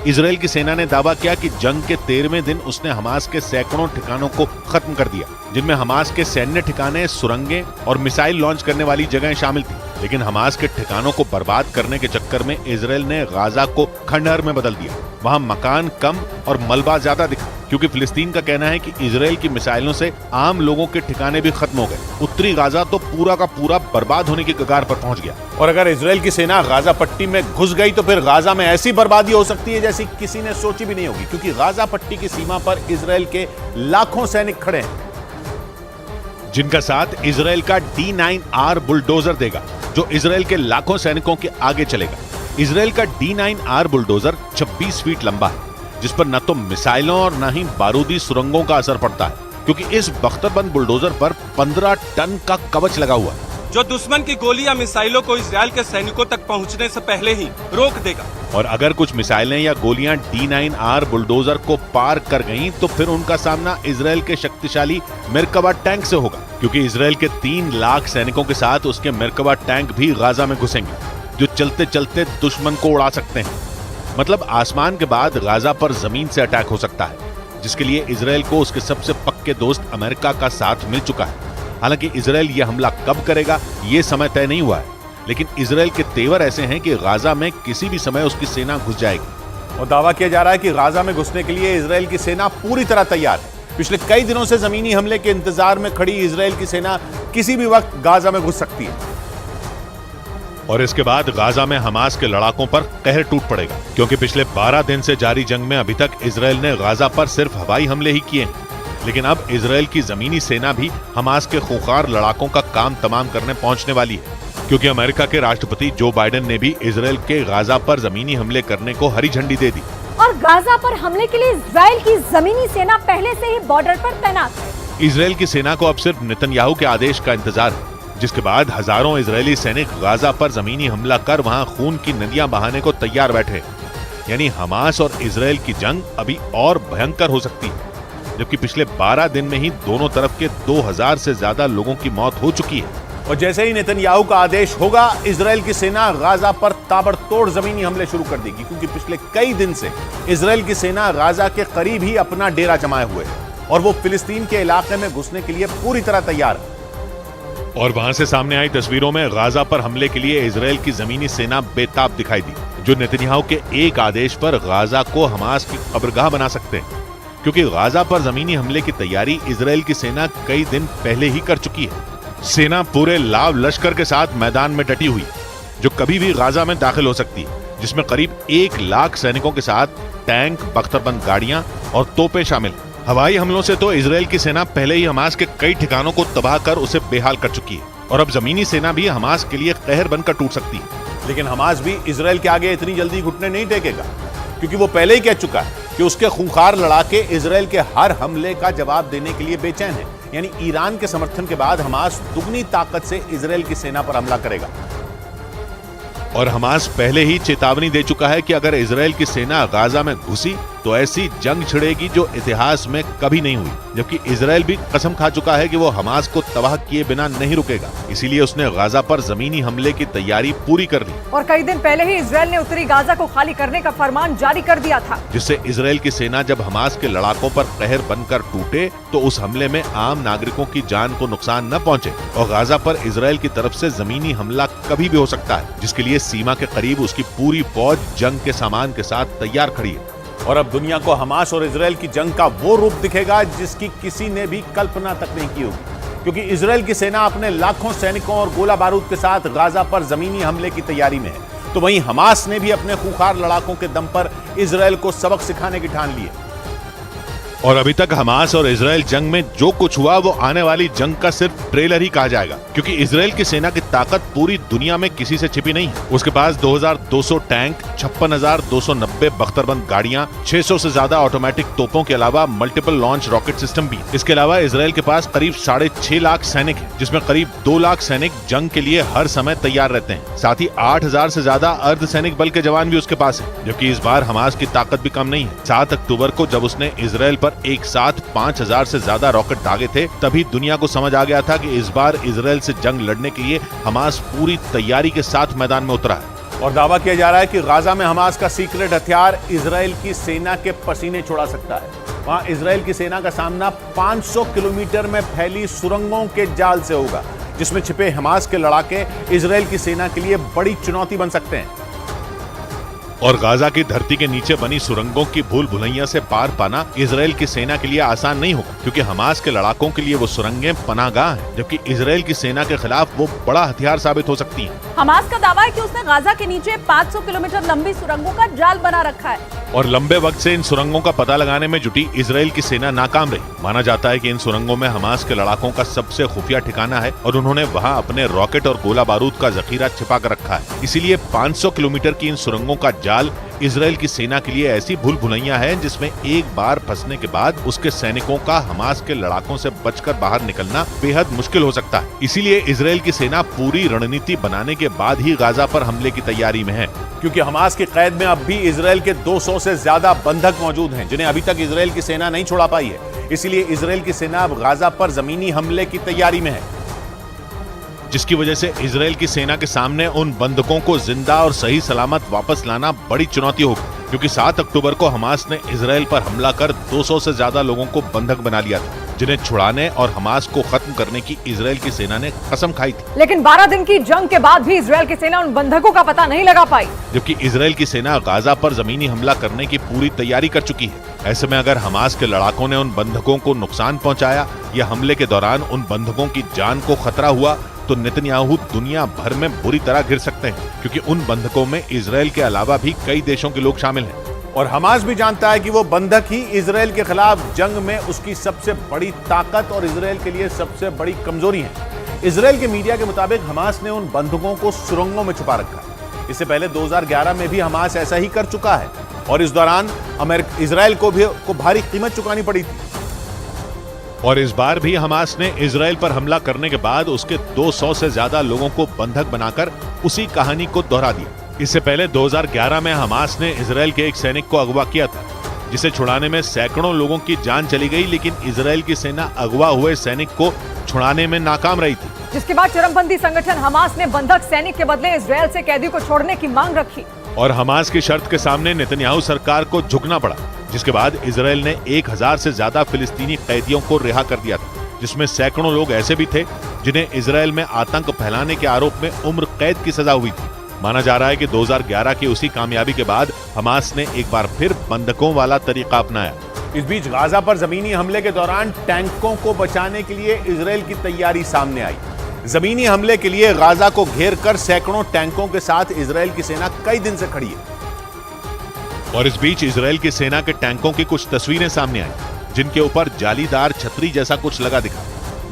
इजरायल की सेना ने दावा किया कि जंग के 13वें दिन उसने हमास के सैकड़ों ठिकानों को खत्म कर दिया, जिनमें हमास के सैन्य ठिकाने, सुरंगें और मिसाइल लॉन्च करने वाली जगहें शामिल थी। लेकिन हमास के ठिकानों को बर्बाद करने के चक्कर में इजरायल ने गाजा को खंडहर में बदल दिया। वहां मकान कम और मलबा ज्यादा दिखा, क्योंकि फिलिस्तीन का कहना है कि इजरायल की मिसाइलों से आम लोगों के ठिकाने भी खत्म हो गए। उत्तरी गाजा तो पूरा का पूरा बर्बाद होने की कगार पर पहुंच गया। और अगर इजरायल की सेना गाजा पट्टी में घुस गई तो फिर गाजा में ऐसी बर्बादी हो सकती है जैसी किसी ने सोची भी नहीं होगी, क्योंकि गाजा पट्टी की सीमा पर इजरायल के लाखों सैनिक खड़े हैं, जिनका साथ इजरायल का D9R बुलडोजर देगा, जो इजरायल के लाखों सैनिकों के आगे चलेगा। इजरायल का D9R बुलडोजर 26 फीट लंबा है, जिस पर न तो मिसाइलों और न ही बारूदी सुरंगों का असर पड़ता है, क्योंकि इस बख्तरबंद बुलडोजर पर 15 टन का कवच लगा हुआ है, जो दुश्मन की गोली या मिसाइलों को इजरायल के सैनिकों तक पहुंचने से पहले ही रोक देगा। और अगर कुछ मिसाइलें या गोलियां D9R बुलडोजर को पार कर गईं, तो फिर उनका सामना इजरायल के शक्तिशाली मेरकवा टैंक से होगा, क्योंकि इजरायल के 3 लाख सैनिकों के साथ उसके मेरकवा टैंक भी गाजा में घुसेंगे, जो चलते चलते दुश्मन को उड़ा सकते हैं। मतलब आसमान के बाद गाजा पर जमीन से अटैक हो सकता है, जिसके लिए इजरायल को उसके सबसे पक्के दोस्त अमेरिका का साथ मिल चुका है। हालांकि इजरायल यह हमला कब करेगा ये समय तय नहीं हुआ है, लेकिन इजरायल के तेवर ऐसे हैं कि गाजा में किसी भी समय उसकी सेना घुस जाएगी। और दावा किया जा रहा है कि गाजा में घुसने के लिए इजरायल की सेना पूरी तरह तैयार है। पिछले कई दिनों से जमीनी हमले के इंतजार में खड़ी इजरायल की सेना किसी भी वक्त गाजा में घुस सकती है। और इसके बाद गाजा में हमास के लड़ाकों पर कहर टूट पड़ेगा, क्योंकि पिछले 12 दिन से जारी जंग में अभी तक इजरायल ने गाजा पर सिर्फ हवाई हमले ही किए हैं, लेकिन अब इजरायल की जमीनी सेना भी हमास के खूंखार लड़ाकों का काम तमाम करने पहुंचने वाली है। क्योंकि अमेरिका के राष्ट्रपति जो बाइडेन ने भी इजराइल के गाजा पर जमीनी हमले करने को हरी झंडी दे दी। और गाजा पर हमले के लिए इजराइल की जमीनी सेना पहले से ही बॉर्डर पर तैनात है। इजराइल की सेना को अब सिर्फ नेतन्याहू के आदेश का इंतजार है, जिसके बाद हजारों इजरायली सैनिक गाजा पर जमीनी हमला कर वहां खून की नदियां बहाने को तैयार बैठे। यानी हमास और इजराइल की जंग अभी और भयंकर हो सकती है, जबकि पिछले 12 दिन में ही दोनों तरफ के 2000 से ज्यादा लोगों की मौत हो चुकी है। और जैसे ही नेतन्याहू का आदेश होगा, इजराइल की सेना गाजा पर ताबड़तोड़ जमीनी हमले शुरू कर देगी, क्योंकि पिछले कई दिन से इजराइल की सेना गाजा के करीब ही अपना डेरा जमाए हुए है और वो फिलिस्तीन के इलाके में घुसने के लिए पूरी तरह तैयार है। और वहां से सामने आई तस्वीरों में गाजा पर हमले के लिए इजराइल की जमीनी सेना बेताब दिखाई दी, जो नेतन्याहू के एक आदेश पर गाजा को हमास की कब्रगाह बना सकते हैं, क्योंकि गाजा पर जमीनी हमले की तैयारी इजराइल की सेना कई दिन पहले ही कर चुकी है। सेना पूरे लाव लश्कर के साथ मैदान में डटी हुई, जो कभी भी गाजा में दाखिल हो सकती है, जिसमें करीब 1 लाख सैनिकों के साथ टैंक, बख्तरबंद गाड़ियां और तोपें शामिल। हवाई हमलों से तो इजराइल की सेना पहले ही हमास के कई ठिकानों को तबाह कर उसे बेहाल कर चुकी है, और अब जमीनी सेना भी हमास के लिए कहर बनकर टूट सकती है। लेकिन हमास भी इजराइल के आगे इतनी जल्दी घुटने नहीं टेकेगा, क्योंकि वो पहले ही कह चुका है कि उसके खूंखार लड़ाके इजराइल के हर हमले का जवाब देने के लिए बेचैन है। यानी ईरान के समर्थन के बाद हमास दुगनी ताकत से इजराइल की सेना पर हमला करेगा। और हमास पहले ही चेतावनी दे चुका है कि अगर इजराइल की सेना गाजा में घुसी तो ऐसी जंग छिड़ेगी जो इतिहास में कभी नहीं हुई, जबकि इजराइल भी कसम खा चुका है कि वो हमास को तबाह किए बिना नहीं रुकेगा। इसीलिए उसने गाजा पर जमीनी हमले की तैयारी पूरी कर ली और कई दिन पहले ही इजराइल ने उत्तरी गाजा को खाली करने का फरमान जारी कर दिया था, जिससे इजराइल की सेना जब हमास के लड़ाकों पर कहर बनकर टूटे तो उस हमले में आम नागरिकों की जान को नुकसान न पहुंचे। और गाजा पर इजराइल की तरफ से जमीनी हमला कभी भी हो सकता है, जिसके लिए सीमा के करीब उसकी पूरी फौज जंग के सामान के साथ तैयार खड़ी है। और अब दुनिया को हमास और इजराइल की जंग का वो रूप दिखेगा जिसकी किसी ने भी कल्पना तक नहीं की होगी, क्योंकि इजराइल की सेना अपने लाखों सैनिकों और गोला बारूद के साथ गाजा पर जमीनी हमले की तैयारी में है, तो वहीं हमास ने भी अपने खूंखार लड़ाकों के दम पर इजराइल को सबक सिखाने की ठान ली है। और अभी तक हमास और इजराइल जंग में जो कुछ हुआ वो आने वाली जंग का सिर्फ ट्रेलर ही कहा जाएगा, क्योंकि इजराइल की सेना की ताकत पूरी दुनिया में किसी से छिपी नहीं है। उसके पास 2200 टैंक, 56,290 बख्तरबंद गाड़ियां, 600 से ज्यादा ऑटोमेटिक तोपों के अलावा मल्टीपल लॉन्च रॉकेट सिस्टम भी। इसके अलावा इजराइल के पास करीब 6.5 लाख सैनिक हैं, जिसमें करीब 2 लाख सैनिक जंग के लिए हर समय तैयार रहते हैं। साथ ही 8000 से ज्यादा अर्धसैनिक बल के जवान भी उसके पास है, जबकि इस बार हमास की ताकत भी कम नहीं है। 7 अक्टूबर को जब उसने इजराइल पर एक साथ 5000 से ज्यादा रॉकेट दागे थे, तभी दुनिया को समझ आ गया था कि इस बार इजराइल से जंग लड़ने के लिए हमास पूरी तैयारी के साथ मैदान में उतरा है। और दावा किया जा रहा है कि गाजा में हमास का सीक्रेट हथियार इजराइल की सेना के पसीने छुड़ा सकता है। वहां इजराइल की सेना का सामना 500 किलोमीटर में फैली सुरंगों के जाल से होगा, जिसमें छिपे हमास के लड़ाके इजराइल की सेना के लिए बड़ी चुनौती बन सकते हैं। और गाजा की धरती के नीचे बनी सुरंगों की भूल भुलैया से पार पाना इजराइल की सेना के लिए आसान नहीं होगा, क्योंकि हमास के लड़ाकों के लिए वो सुरंगें पनाहगाह हैं, जबकि इजराइल की सेना के खिलाफ वो बड़ा हथियार साबित हो सकती हैं। हमास का दावा है कि उसने गाजा के नीचे 500 किलोमीटर लंबी सुरंगों का जाल बना रखा है और लंबे वक्त से इन सुरंगों का पता लगाने में जुटी इजराइल की सेना नाकाम रही। माना जाता है कि इन सुरंगों में हमास के लड़ाकों का सबसे खुफिया ठिकाना है और उन्होंने वहां अपने रॉकेट और गोला बारूद का जखीरा छिपा कर रखा है। इसीलिए 500 किलोमीटर की इन सुरंगों का जाल इजराइल की सेना के लिए ऐसी भूल भुलैया है जिसमें एक बार फंसने के बाद उसके सैनिकों का हमास के लड़ाकों से बचकर बाहर निकलना बेहद मुश्किल हो सकता है। इसीलिए इजराइल की सेना पूरी रणनीति बनाने के बाद ही गाजा पर हमले की तैयारी में है, क्योंकि हमास की कैद में अब भी इजराइल के 200 से ज्यादा बंधक मौजूद हैं, जिन्हें अभी तक इजराइल की सेना नहीं छुड़ा पाई है। इसीलिए इजराइल की सेना अब गाजा पर जमीनी हमले की तैयारी में है, जिसकी वजह से इजराइल की सेना के सामने उन बंधकों को जिंदा और सही सलामत वापस लाना बड़ी चुनौती होगी, क्योंकि 7 अक्टूबर को हमास ने इजराइल पर हमला कर 200 से ज्यादा लोगों को बंधक बना लिया था, जिन्हें छुड़ाने और हमास को खत्म करने की इजराइल की सेना ने कसम खाई थी। लेकिन 12 दिन की जंग के बाद भी इजराइल की सेना उन बंधकों का पता नहीं लगा पाई, जबकि इजराइल की सेना गाजा पर जमीनी हमला करने की पूरी तैयारी कर चुकी है। ऐसे में अगर हमास के लड़ाकों ने उन बंधकों को नुकसान पहुंचाया या हमले के दौरान उन बंधकों की जान को खतरा हुआ तो नेतन्याहू दुनिया भर में बुरी तरह गिर सकते हैं, क्योंकि उन बंधकों में इजराइल के अलावा भी कई देशों के लोग शामिल हैं। और हमास भी जानता है कि वो बंधक ही इजराइल के खिलाफ जंग में उसकी सबसे बड़ी ताकत और इजराइल के लिए सबसे बड़ी कमजोरी है। इजराइल के मीडिया के मुताबिक हमास ने उन बंधकों को सुरंगों में छुपा रखा है। इससे पहले 2011 में भी हमास ऐसा ही कर चुका है और इस दौरान इजराइल को भारी कीमत चुकानी पड़ी थी। और इस बार भी हमास ने इजराइल पर हमला करने के बाद उसके 200 से ज्यादा लोगों को बंधक बनाकर उसी कहानी को दोहरा दिया। इससे पहले 2011 में हमास ने इजराइल के एक सैनिक को अगवा किया था, जिसे छुड़ाने में सैकड़ों लोगों की जान चली गई, लेकिन इजराइल की सेना अगवा हुए सैनिक को छुड़ाने में नाकाम रही थी। जिसके बाद चरमपंथी संगठन हमास ने बंधक सैनिक के बदले इजराइल से कैदी को छोड़ने की मांग रखी और हमास की शर्त के सामने नेतन्याहू सरकार को झुकना पड़ा, जिसके बाद इजराइल ने 1000 से ज्यादा फिलिस्तीनी कैदियों को रिहा कर दिया था, जिसमें सैकड़ों लोग ऐसे भी थे जिन्हें इजराइल में आतंक फैलाने के आरोप में उम्र कैद की सजा हुई थी। माना जा रहा है कि 2011 की उसी कामयाबी के बाद हमास ने एक बार फिर बंधकों वाला तरीका अपनाया। इस बीच गाजा पर जमीनी हमले के दौरान टैंकों को बचाने के लिए इजराइल की तैयारी सामने आई। जमीनी हमले के लिए गाजा को घेर कर सैकड़ों टैंकों के साथ इजराइल की सेना कई दिन से खड़ी है। और इस बीच इजराइल की सेना के टैंकों की कुछ तस्वीरें सामने आई, जिनके ऊपर जालीदार छतरी जैसा कुछ लगा दिखा।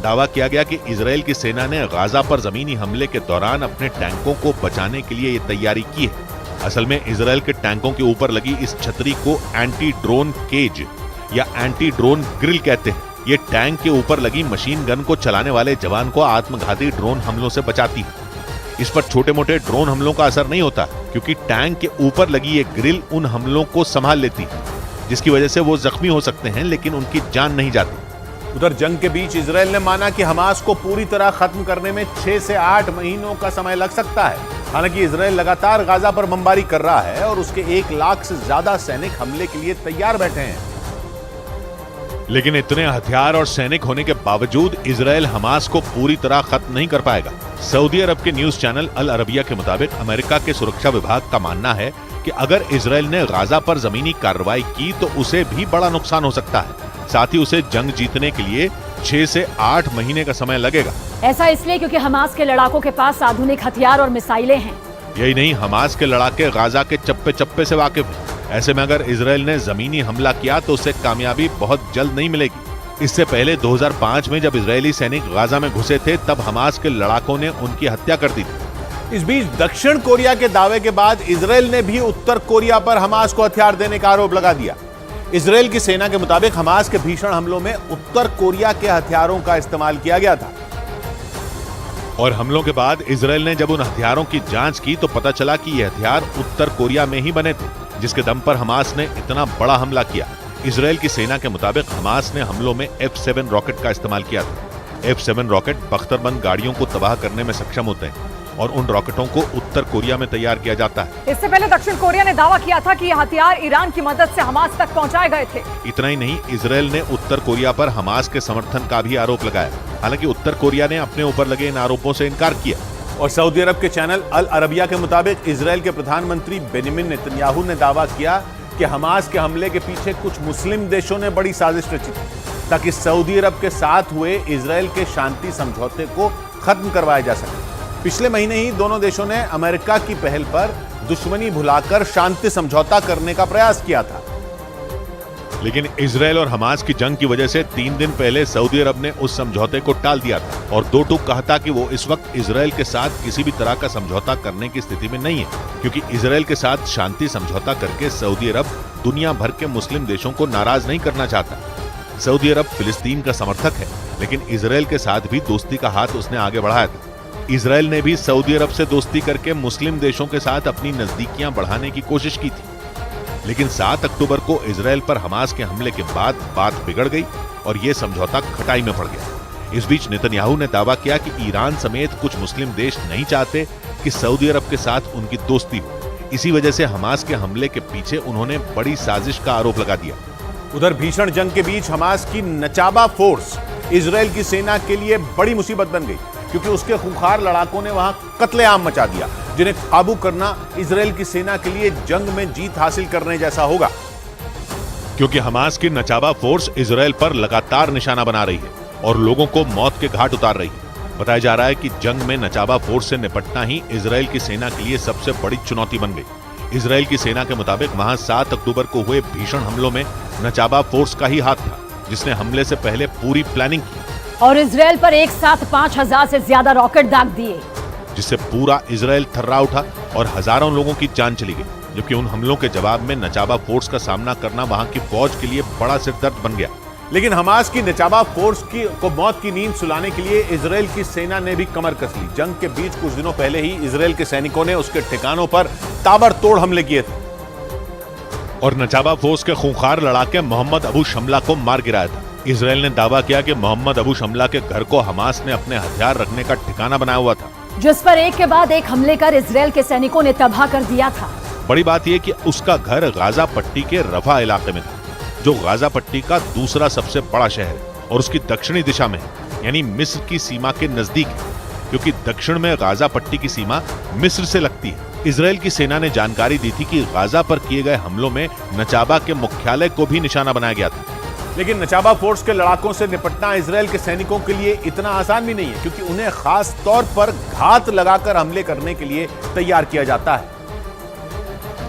दावा किया गया कि इजराइल की सेना ने गाजा पर जमीनी हमले के दौरान अपने टैंकों को बचाने के लिए ये तैयारी की है। असल में इजराइल के टैंकों के ऊपर लगी इस छतरी को एंटी ड्रोन केज या एंटी ड्रोन ग्रिल कहते हैं। ये टैंक के ऊपर लगी मशीन गन को चलाने वाले जवान को आत्मघाती ड्रोन हमलों से बचाती है। इस पर छोटे मोटे ड्रोन हमलों का असर नहीं होता, क्योंकि टैंक के ऊपर लगी ये ग्रिल उन हमलों को संभाल लेती है, जिसकी वजह से वो जख्मी हो सकते हैं लेकिन उनकी जान नहीं जाती। उधर जंग के बीच इजराइल ने माना कि हमास को पूरी तरह खत्म करने में 6 से 8 महीनों का समय लग सकता है। हालांकि इजराइल लगातार गाजा पर बमबारी कर रहा है और उसके 1 लाख से ज्यादा सैनिक हमले के लिए तैयार बैठे हैं। लेकिन इतने हथियार और सैनिक होने के बावजूद इजराइल हमास को पूरी तरह खत्म नहीं कर पाएगा। सऊदी अरब के न्यूज चैनल अल अरबिया के मुताबिक अमेरिका के सुरक्षा विभाग का मानना है कि अगर इजराइल ने गाजा पर जमीनी कार्रवाई की तो उसे भी बड़ा नुकसान हो सकता है। साथ ही उसे जंग जीतने के लिए 6 से 8 महीने का समय लगेगा। ऐसा इसलिए क्योंकि हमास के लड़ाकों के पास आधुनिक हथियार और मिसाइलें हैं। यही नहीं, हमास के लड़ाके गाजा के चप्पे चप्पे से वाकिफ हैं। ऐसे में अगर इजराइल ने जमीनी हमला किया तो उसे कामयाबी बहुत जल्द नहीं मिलेगी। इससे पहले 2005 में जब इजरायली सैनिक गाजा में घुसे थे, तब हमास के लड़ाकों ने उनकी हत्या कर दी थी। इस बीच दक्षिण कोरिया के दावे के बाद इजराइल ने भी उत्तर कोरिया पर हमास को हथियार देने का आरोप लगा दिया। इजराइल की सेना के मुताबिक हमास के भीषण हमलों में उत्तर कोरिया के हथियारों का इस्तेमाल किया गया था। और हमलों के बाद इजराइल ने जब उन हथियारों की जांच की तो पता चला कि ये हथियार उत्तर कोरिया में ही बने थे, जिसके दम पर हमास ने इतना बड़ा हमला किया। इजराइल की सेना के मुताबिक हमास ने हमलों में F7 रॉकेट का इस्तेमाल किया था। F7 रॉकेट बख्तरबंद गाड़ियों को तबाह करने में सक्षम होते हैं और उन रॉकेटों को उत्तर कोरिया में तैयार किया जाता है। इससे पहले दक्षिण कोरिया ने दावा किया था कि ये हथियार ईरान की मदद से हमास तक पहुंचाए गए थे। इतना ही नहीं, इजराइल ने उत्तर कोरिया पर हमास के समर्थन का भी आरोप लगाया। हालांकि उत्तर कोरिया ने अपने ऊपर लगे इन आरोपों से इनकार किया। और सऊदी अरब के चैनल अल अरबिया के मुताबिक इजराइल के प्रधानमंत्री बेनिमिन नेतन्याहू ने दावा किया कि हमास के हमले के पीछे कुछ मुस्लिम देशों ने बड़ी साजिश रची थी ताकि सऊदी अरब के साथ हुए इजराइल के शांति समझौते को खत्म करवाया जा सके। पिछले महीने ही दोनों देशों ने अमेरिका की पहल पर दुश्मनी भुलाकर शांति समझौता करने का प्रयास किया था। लेकिन इजराइल और हमास की जंग की वजह से 3 दिन पहले सऊदी अरब ने उस समझौते को टाल दिया था और दो टूक कहा था कि वो इस वक्त इजराइल के साथ किसी भी तरह का समझौता करने की स्थिति में नहीं है, क्योंकि इजराइल के साथ शांति समझौता करके सऊदी अरब दुनिया भर के मुस्लिम देशों को नाराज नहीं करना चाहता। सऊदी अरब फिलिस्तीन का समर्थक है, लेकिन इजराइल के साथ भी दोस्ती का हाथ उसने आगे बढ़ाया था। इजराइल ने भी सऊदी अरब से दोस्ती करके मुस्लिम देशों के साथ अपनी नजदीकियां बढ़ाने की कोशिश की थी, लेकिन 7 अक्टूबर को इजराइल पर हमास के हमले के बाद बात बिगड़ गई और यह समझौता खटाई में पड़ गया। इस बीच नेतन्याहू ने दावा किया कि ईरान समेत कुछ मुस्लिम देश नहीं चाहते कि सऊदी अरब के साथ उनकी दोस्ती हो। इसी वजह से हमास के हमले के पीछे उन्होंने बड़ी साजिश का आरोप लगा दिया। उधर भीषण जंग के बीच हमास की नचाबा फोर्स इजराइल की सेना के लिए बड़ी मुसीबत बन गई, क्योंकि उसके खूंखार लड़ाकों ने वहां कत्लेआम मचा दिया, जिन्हें काबू करना इजराइल की सेना के लिए जंग में जीत हासिल करने जैसा होगा। क्योंकि हमास की नचाबा फोर्स इजराइल पर लगातार निशाना बना रही है और लोगों को मौत के घाट उतार रही है। बताया जा रहा है कि जंग में नचाबा फोर्स से निपटना ही इजराइल की सेना के लिए सबसे बड़ी चुनौती बन गई। इजराइल की सेना के मुताबिक वहां 7 अक्टूबर को हुए भीषण हमलों में नचाबा फोर्स का ही हाथ था, जिसने हमले से पहले पूरी प्लानिंग की। और इजराइल पर एक साथ 5,000 से ज्यादा रॉकेट दाग दिए, जिससे पूरा इजराइल थर्रा उठा और हजारों लोगों की जान चली गई। जबकि उन हमलों के जवाब में नचाबा फोर्स का सामना करना वहां की फौज के लिए बड़ा सिरदर्द बन गया। लेकिन हमास की नचाबा फोर्स को मौत की नींद सुलाने के लिए इजराइल की सेना ने भी कमर कस ली। जंग के बीच कुछ दिनों पहले ही इजराइल के सैनिकों ने उसके ठिकानों पर ताबड़तोड़ हमले किए थे और नचाबा फोर्स के खूंखार लड़ाके मोहम्मद अबू शमला को मार गिराया था। इजराइल ने दावा किया कि मोहम्मद अबू शमला के घर को हमास ने अपने हथियार रखने का ठिकाना बनाया हुआ था, जिस पर एक के बाद एक हमले कर इजराइल के सैनिकों ने तबाह कर दिया था। बड़ी बात यह कि उसका घर गाजा पट्टी के रफा इलाके में था, जो गाजा पट्टी का दूसरा सबसे बड़ा शहर है और उसकी दक्षिणी दिशा में है, यानी मिस्र की सीमा के नजदीक है, क्योंकि दक्षिण में गाजा पट्टी की सीमा मिस्र से लगती है। इजराइल की सेना ने जानकारी दी थी कि गाजा पर किए गए हमलों में नचाबा के मुख्यालय को भी निशाना बनाया गया था। लेकिन नचाबा फोर्स के लड़ाकों से निपटना इजराइल के सैनिकों के लिए इतना आसान भी नहीं है, क्योंकि उन्हें खास तौर पर घात लगाकर हमले करने के लिए तैयार किया जाता है,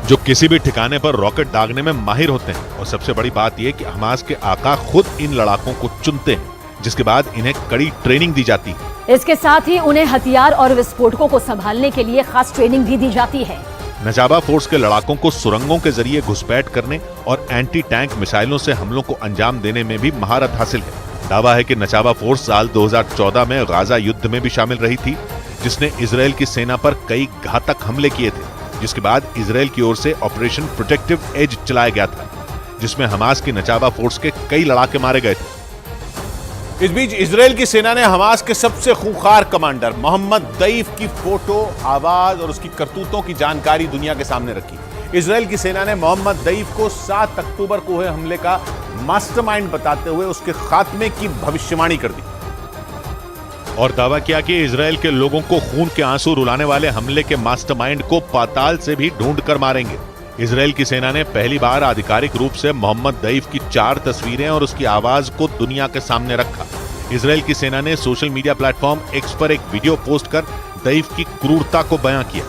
जो किसी भी ठिकाने पर रॉकेट दागने में माहिर होते हैं। और सबसे बड़ी बात यह कि हमास के आका खुद इन लड़ाकों को चुनते हैं, जिसके बाद इन्हें कड़ी ट्रेनिंग दी जाती है। इसके साथ ही उन्हें हथियार और विस्फोटकों को संभालने के लिए खास ट्रेनिंग भी दी जाती है। नचाबा फोर्स के लड़ाकों को सुरंगों के जरिए घुसपैठ करने और एंटी टैंक मिसाइलों से हमलों को अंजाम देने में भी महारत हासिल है। दावा है कि नचाबा फोर्स साल 2014 में गाजा युद्ध में भी शामिल रही थी, जिसने इजराइल की सेना पर कई घातक हमले किए थे, जिसके बाद इजराइल की ओर से ऑपरेशन प्रोटेक्टिव एज चलाया गया था, जिसमें हमास की नचाबा फोर्स के कई लड़ाके मारे गए थे। इस बीच इजराइल की सेना ने हमास के सबसे खूंखार कमांडर मोहम्मद दईफ की फोटो, आवाज और उसकी करतूतों की जानकारी दुनिया के सामने रखी। इजराइल की सेना ने मोहम्मद दईफ को 7 अक्टूबर को हुए हमले का मास्टरमाइंड बताते हुए उसके खात्मे की भविष्यवाणी कर दी और दावा किया कि इजराइल के लोगों को खून के आंसू रुलाने वाले हमले के मास्टरमाइंड को पाताल से भी ढूंढ कर मारेंगे। इजराइल की सेना ने पहली बार आधिकारिक रूप से मोहम्मद दईफ की 4 तस्वीरें और उसकी आवाज को दुनिया के सामने रखा। इजराइल की सेना ने सोशल मीडिया प्लेटफॉर्म एक्स पर एक वीडियो पोस्ट कर दईफ की क्रूरता को बयां किया।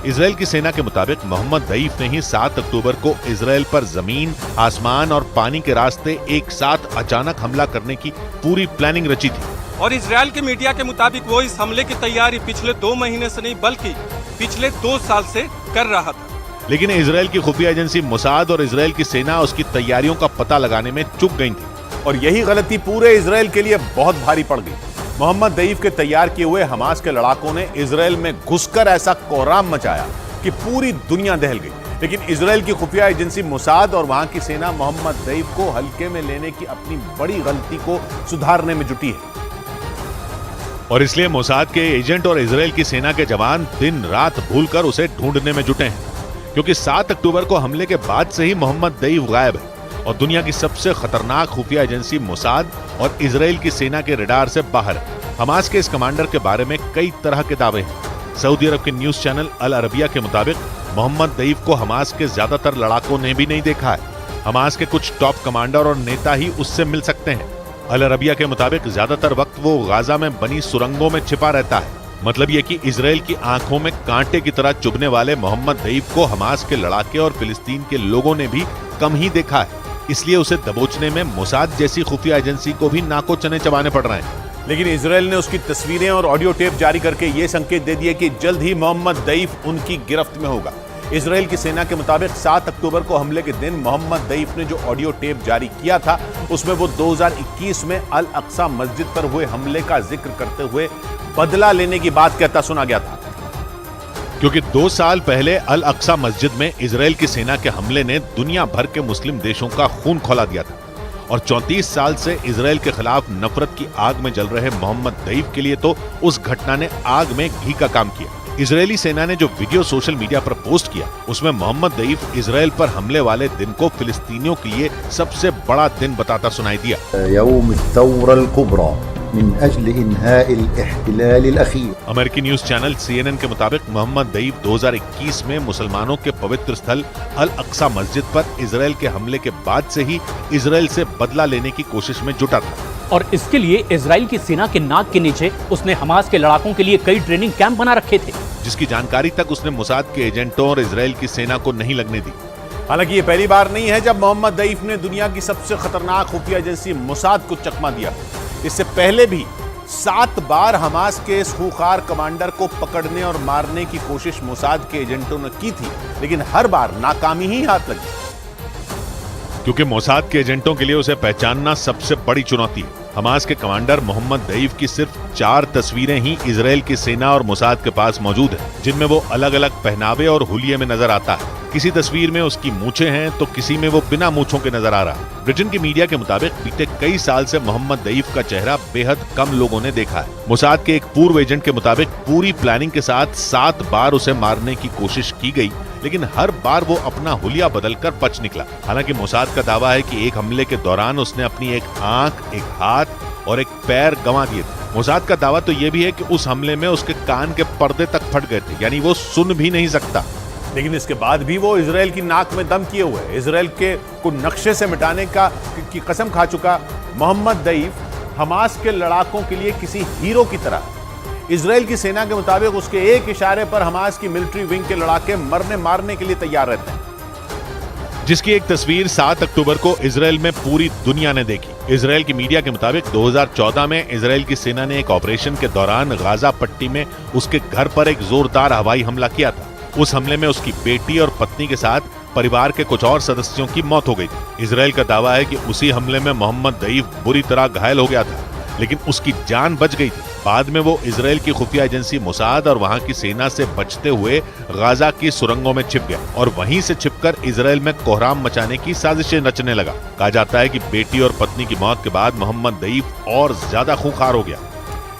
इजराइल की सेना के मुताबिक मोहम्मद दईफ ने ही 7 अक्टूबर को इजराइल पर जमीन, आसमान और पानी के रास्ते एक साथ अचानक हमला करने की पूरी प्लानिंग रची थी। और इजराइल के मीडिया के मुताबिक वो इस हमले की तैयारी पिछले 2 महीने से नहीं बल्कि पिछले 2 साल से कर रहा था। लेकिन इजराइल की खुफिया एजेंसी मोसाद और इजराइल की सेना उसकी तैयारियों का पता लगाने में चूक गई थी और यही गलती पूरे इजराइल के लिए बहुत भारी पड़ गई। मोहम्मद दईफ के तैयार किए हुए हमास के लड़ाकों ने इजराइल में घुसकर ऐसा कोहराम मचाया कि पूरी दुनिया दहल गई। लेकिन इजराइल की खुफिया एजेंसी मोसाद और वहां की सेना मोहम्मद दईफ को हल्के में लेने की अपनी बड़ी गलती को सुधारने में जुटी है और इसलिए मोसाद के एजेंट और इजराइल की सेना के जवान दिन रात भूलकर उसे ढूंढने में जुटे हैं, क्योंकि 7 अक्टूबर को हमले के बाद से ही मोहम्मद दईफ गायब है और दुनिया की सबसे खतरनाक खुफिया एजेंसी मोसाद और इजराइल की सेना के रडार से बाहर है। हमास के इस कमांडर के बारे में कई तरह के दावे हैं। सऊदी अरब के न्यूज चैनल अल अरबिया के मुताबिक मोहम्मद दईफ को हमास के ज्यादातर लड़ाकों ने भी नहीं देखा है। हमास के कुछ टॉप कमांडर और नेता ही उससे मिल सकते हैं। अल अरबिया के मुताबिक ज्यादातर वक्त वो गाजा में बनी सुरंगों में छिपा रहता है। मतलब ये कि इजराइल की आंखों में कांटे की तरह चुभने वाले मोहम्मद दईफ को हमास के लड़ाके और फिलिस्तीन के लोगों ने भी कम ही देखा है, इसलिए उसे दबोचने में मोसाद जैसी खुफिया एजेंसी को भी नाको चने चबाने पड़ रहे हैं। लेकिन इजराइल ने उसकी तस्वीरें और ऑडियो टेप जारी करके ये संकेत दे दिए कि जल्द ही मोहम्मद दईफ उनकी गिरफ्त में होगा। इजराइल की सेना के मुताबिक 7 अक्टूबर को हमले के दिन मोहम्मद दईफ ने जो ऑडियो टेप जारी किया था उसमें वो 2021 में अल अक्सा मस्जिद पर हुए हमले का जिक्र करते हुए बदला लेने की बात कहता सुना गया था, क्योंकि 2 साल पहले अल अक्सा मस्जिद में इजराइल की सेना के हमले ने दुनिया भर के मुस्लिम देशों का खून खौला दिया था और 34 साल से इजराइल के खिलाफ नफरत की आग में जल रहे मोहम्मद दईफ के लिए तो उस घटना ने आग में घी का काम किया। इजरायली सेना ने जो वीडियो सोशल मीडिया पर पोस्ट किया उसमें मोहम्मद दईफ इजराइल पर हमले वाले दिन को फिलिस्तीनियों के लिए सबसे बड़ा दिन बताता सुनाई दिया। यौम अल-थौरा अल-कुबरा मिन अजल इन्हाई अल-इहतिलाल अल-अखीर। अमेरिकी न्यूज चैनल CNN के मुताबिक मोहम्मद दईफ 2021 में मुसलमानों के पवित्र स्थल अल अक्सा मस्जिद पर इजराइल के हमले के बाद से ही इजराइल से बदला लेने की कोशिश में जुटा था और इसके लिए इजराइल की सेना के नाक के नीचे उसने हमास के लड़ाकों के लिए कई ट्रेनिंग कैंप बना रखे थे, जिसकी जानकारी तक उसने मोसाद के एजेंटों और इजराइल की सेना को नहीं लगने दी। हालांकि ये पहली बार नहीं है जब मोहम्मद दईफ ने दुनिया की सबसे खतरनाक खुफिया एजेंसी मोसाद को चकमा दिया। इससे पहले भी 7 बार हमास के इस खूंखार कमांडर को पकड़ने और मारने की कोशिश मोसाद के एजेंटों ने की थी, लेकिन हर बार नाकामी ही हाथ लगी। क्योंकि मोसाद के एजेंटों के लिए उसे पहचानना सबसे बड़ी चुनौती है। हमास के कमांडर मोहम्मद दईफ की सिर्फ 4 तस्वीरें ही इजराइल की सेना और मोसाद के पास मौजूद है, जिनमें वो अलग अलग पहनावे और हुलिये में नजर आता है। किसी तस्वीर में उसकी मूछें हैं तो किसी में वो बिना मूछों के नजर आ रहा है। ब्रिटेन की मीडिया के मुताबिक बीते कई साल से मोहम्मद दईफ का चेहरा बेहद कम लोगों ने देखा है। मोसाद के एक पूर्व एजेंट के मुताबिक पूरी प्लानिंग के साथ 7 बार उसे मारने की कोशिश की गई, लेकिन हर बार वो अपना हुलिया बदलकर बच निकला। हालांकि मोसाद का दावा है कि एक हमले के दौरान उसने अपनी एक आंख, एक हाथ और एक पैर गंवा दिए थे। मोसाद का दावा तो ये भी है कि उस हमले में उसके कान के पर्दे तक फट गए थे, यानी वो सुन भी नहीं सकता। लेकिन इसके बाद भी वो इजराइल की नाक में दम किए हुए, इजराइल के को नक्शे से मिटाने की कसम खा चुका मोहम्मद दईफ हमास के लड़ाकों के लिए किसी हीरो की तरह। इजराइल की सेना के मुताबिक उसके एक इशारे पर हमास की मिलिट्री विंग के लड़ाके मरने मारने के लिए तैयार रहते हैं, जिसकी एक तस्वीर 7 अक्टूबर को इजराइल में पूरी दुनिया ने देखी। इजराइल की मीडिया के मुताबिक 2014 में इजराइल की सेना ने एक ऑपरेशन के दौरान गाजा पट्टी में उसके घर पर एक जोरदार हवाई हमला किया था। उस हमले में उसकी बेटी और पत्नी के साथ परिवार के कुछ और सदस्यों की मौत हो गई थी। इजराइल का दावा है कि उसी हमले में मोहम्मद दईफ बुरी तरह घायल हो गया था, लेकिन उसकी जान बच गई थी। बाद में वो इजराइल की खुफिया एजेंसी मोसाद और वहां की सेना से बचते हुए गाजा की सुरंगों में छिप गया और वहीं से छिपकर इजराइल में कोहराम मचाने की साजिशें रचने लगा। कहा जाता है कि बेटी और पत्नी की मौत के बाद मोहम्मद दईफ और ज्यादा खूंखार हो गया।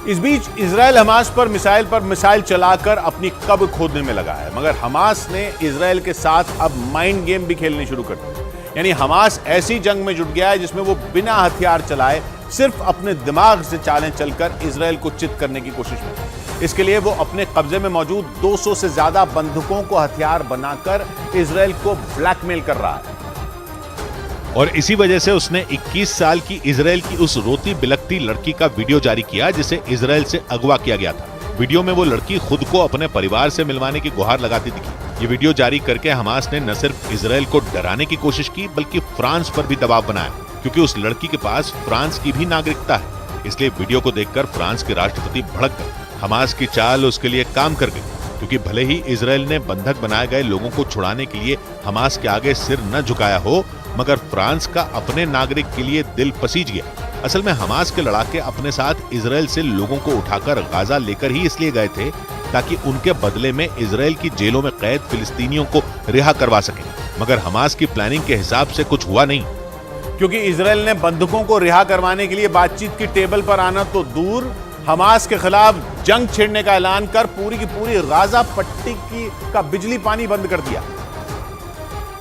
इस बीच इजराइल हमास पर मिसाइल चलाकर अपनी कब्र खोदने में लगा है, मगर हमास ने इजराइल के साथ अब माइंड गेम भी खेलने शुरू कर दिए। यानी हमास ऐसी जंग में जुट गया है जिसमें वो बिना हथियार चलाए सिर्फ अपने दिमाग से चालें चलकर इजराइल को चित करने की कोशिश में। इसके लिए वो अपने कब्जे में मौजूद 200 से ज्यादा बंदूकों को हथियार बनाकर इजराइल को ब्लैकमेल कर रहा है। और इसी वजह से उसने 21 साल की इजराइल की उस रोती बिलखती लड़की का वीडियो जारी किया जिसे इजराइल से अगवा किया गया था। वीडियो में वो लड़की खुद को अपने परिवार से मिलवाने की गुहार लगाती दिखी। ये वीडियो जारी करके हमास ने न सिर्फ इजराइल को डराने की कोशिश की बल्कि फ्रांस पर भी दबाव बनाया, क्योंकि उस लड़की के पास फ्रांस की भी नागरिकता है। इसलिए वीडियो को देखकर फ्रांस के राष्ट्रपति भड़क गए। हमास की चाल उसके लिए काम कर गई, क्योंकि भले ही इजराइल ने बंधक बनाए गए लोगों को छुड़ाने के लिए हमास के आगे सिर न झुकाया हो, मगर फ्रांस का अपने नागरिक के लिए दिल पसीज गया। असल में हमास के लड़ाके अपने साथ इजराइल से लोगों को उठाकर गाजा लेकर ही इसलिए गए थे ताकि उनके बदले में इजराइल की जेलों में कैद फिलिस्तीनियों को रिहा करवा सकें। मगर हमास की प्लानिंग के हिसाब से कुछ हुआ नहीं, क्योंकि इजराइल ने बंदूकों को रिहा करवाने के लिए बातचीत की टेबल पर आना तो दूर, हमास के खिलाफ जंग छेड़ने का ऐलान कर पूरी की पूरी गाजा पट्टी का बिजली पानी बंद कर दिया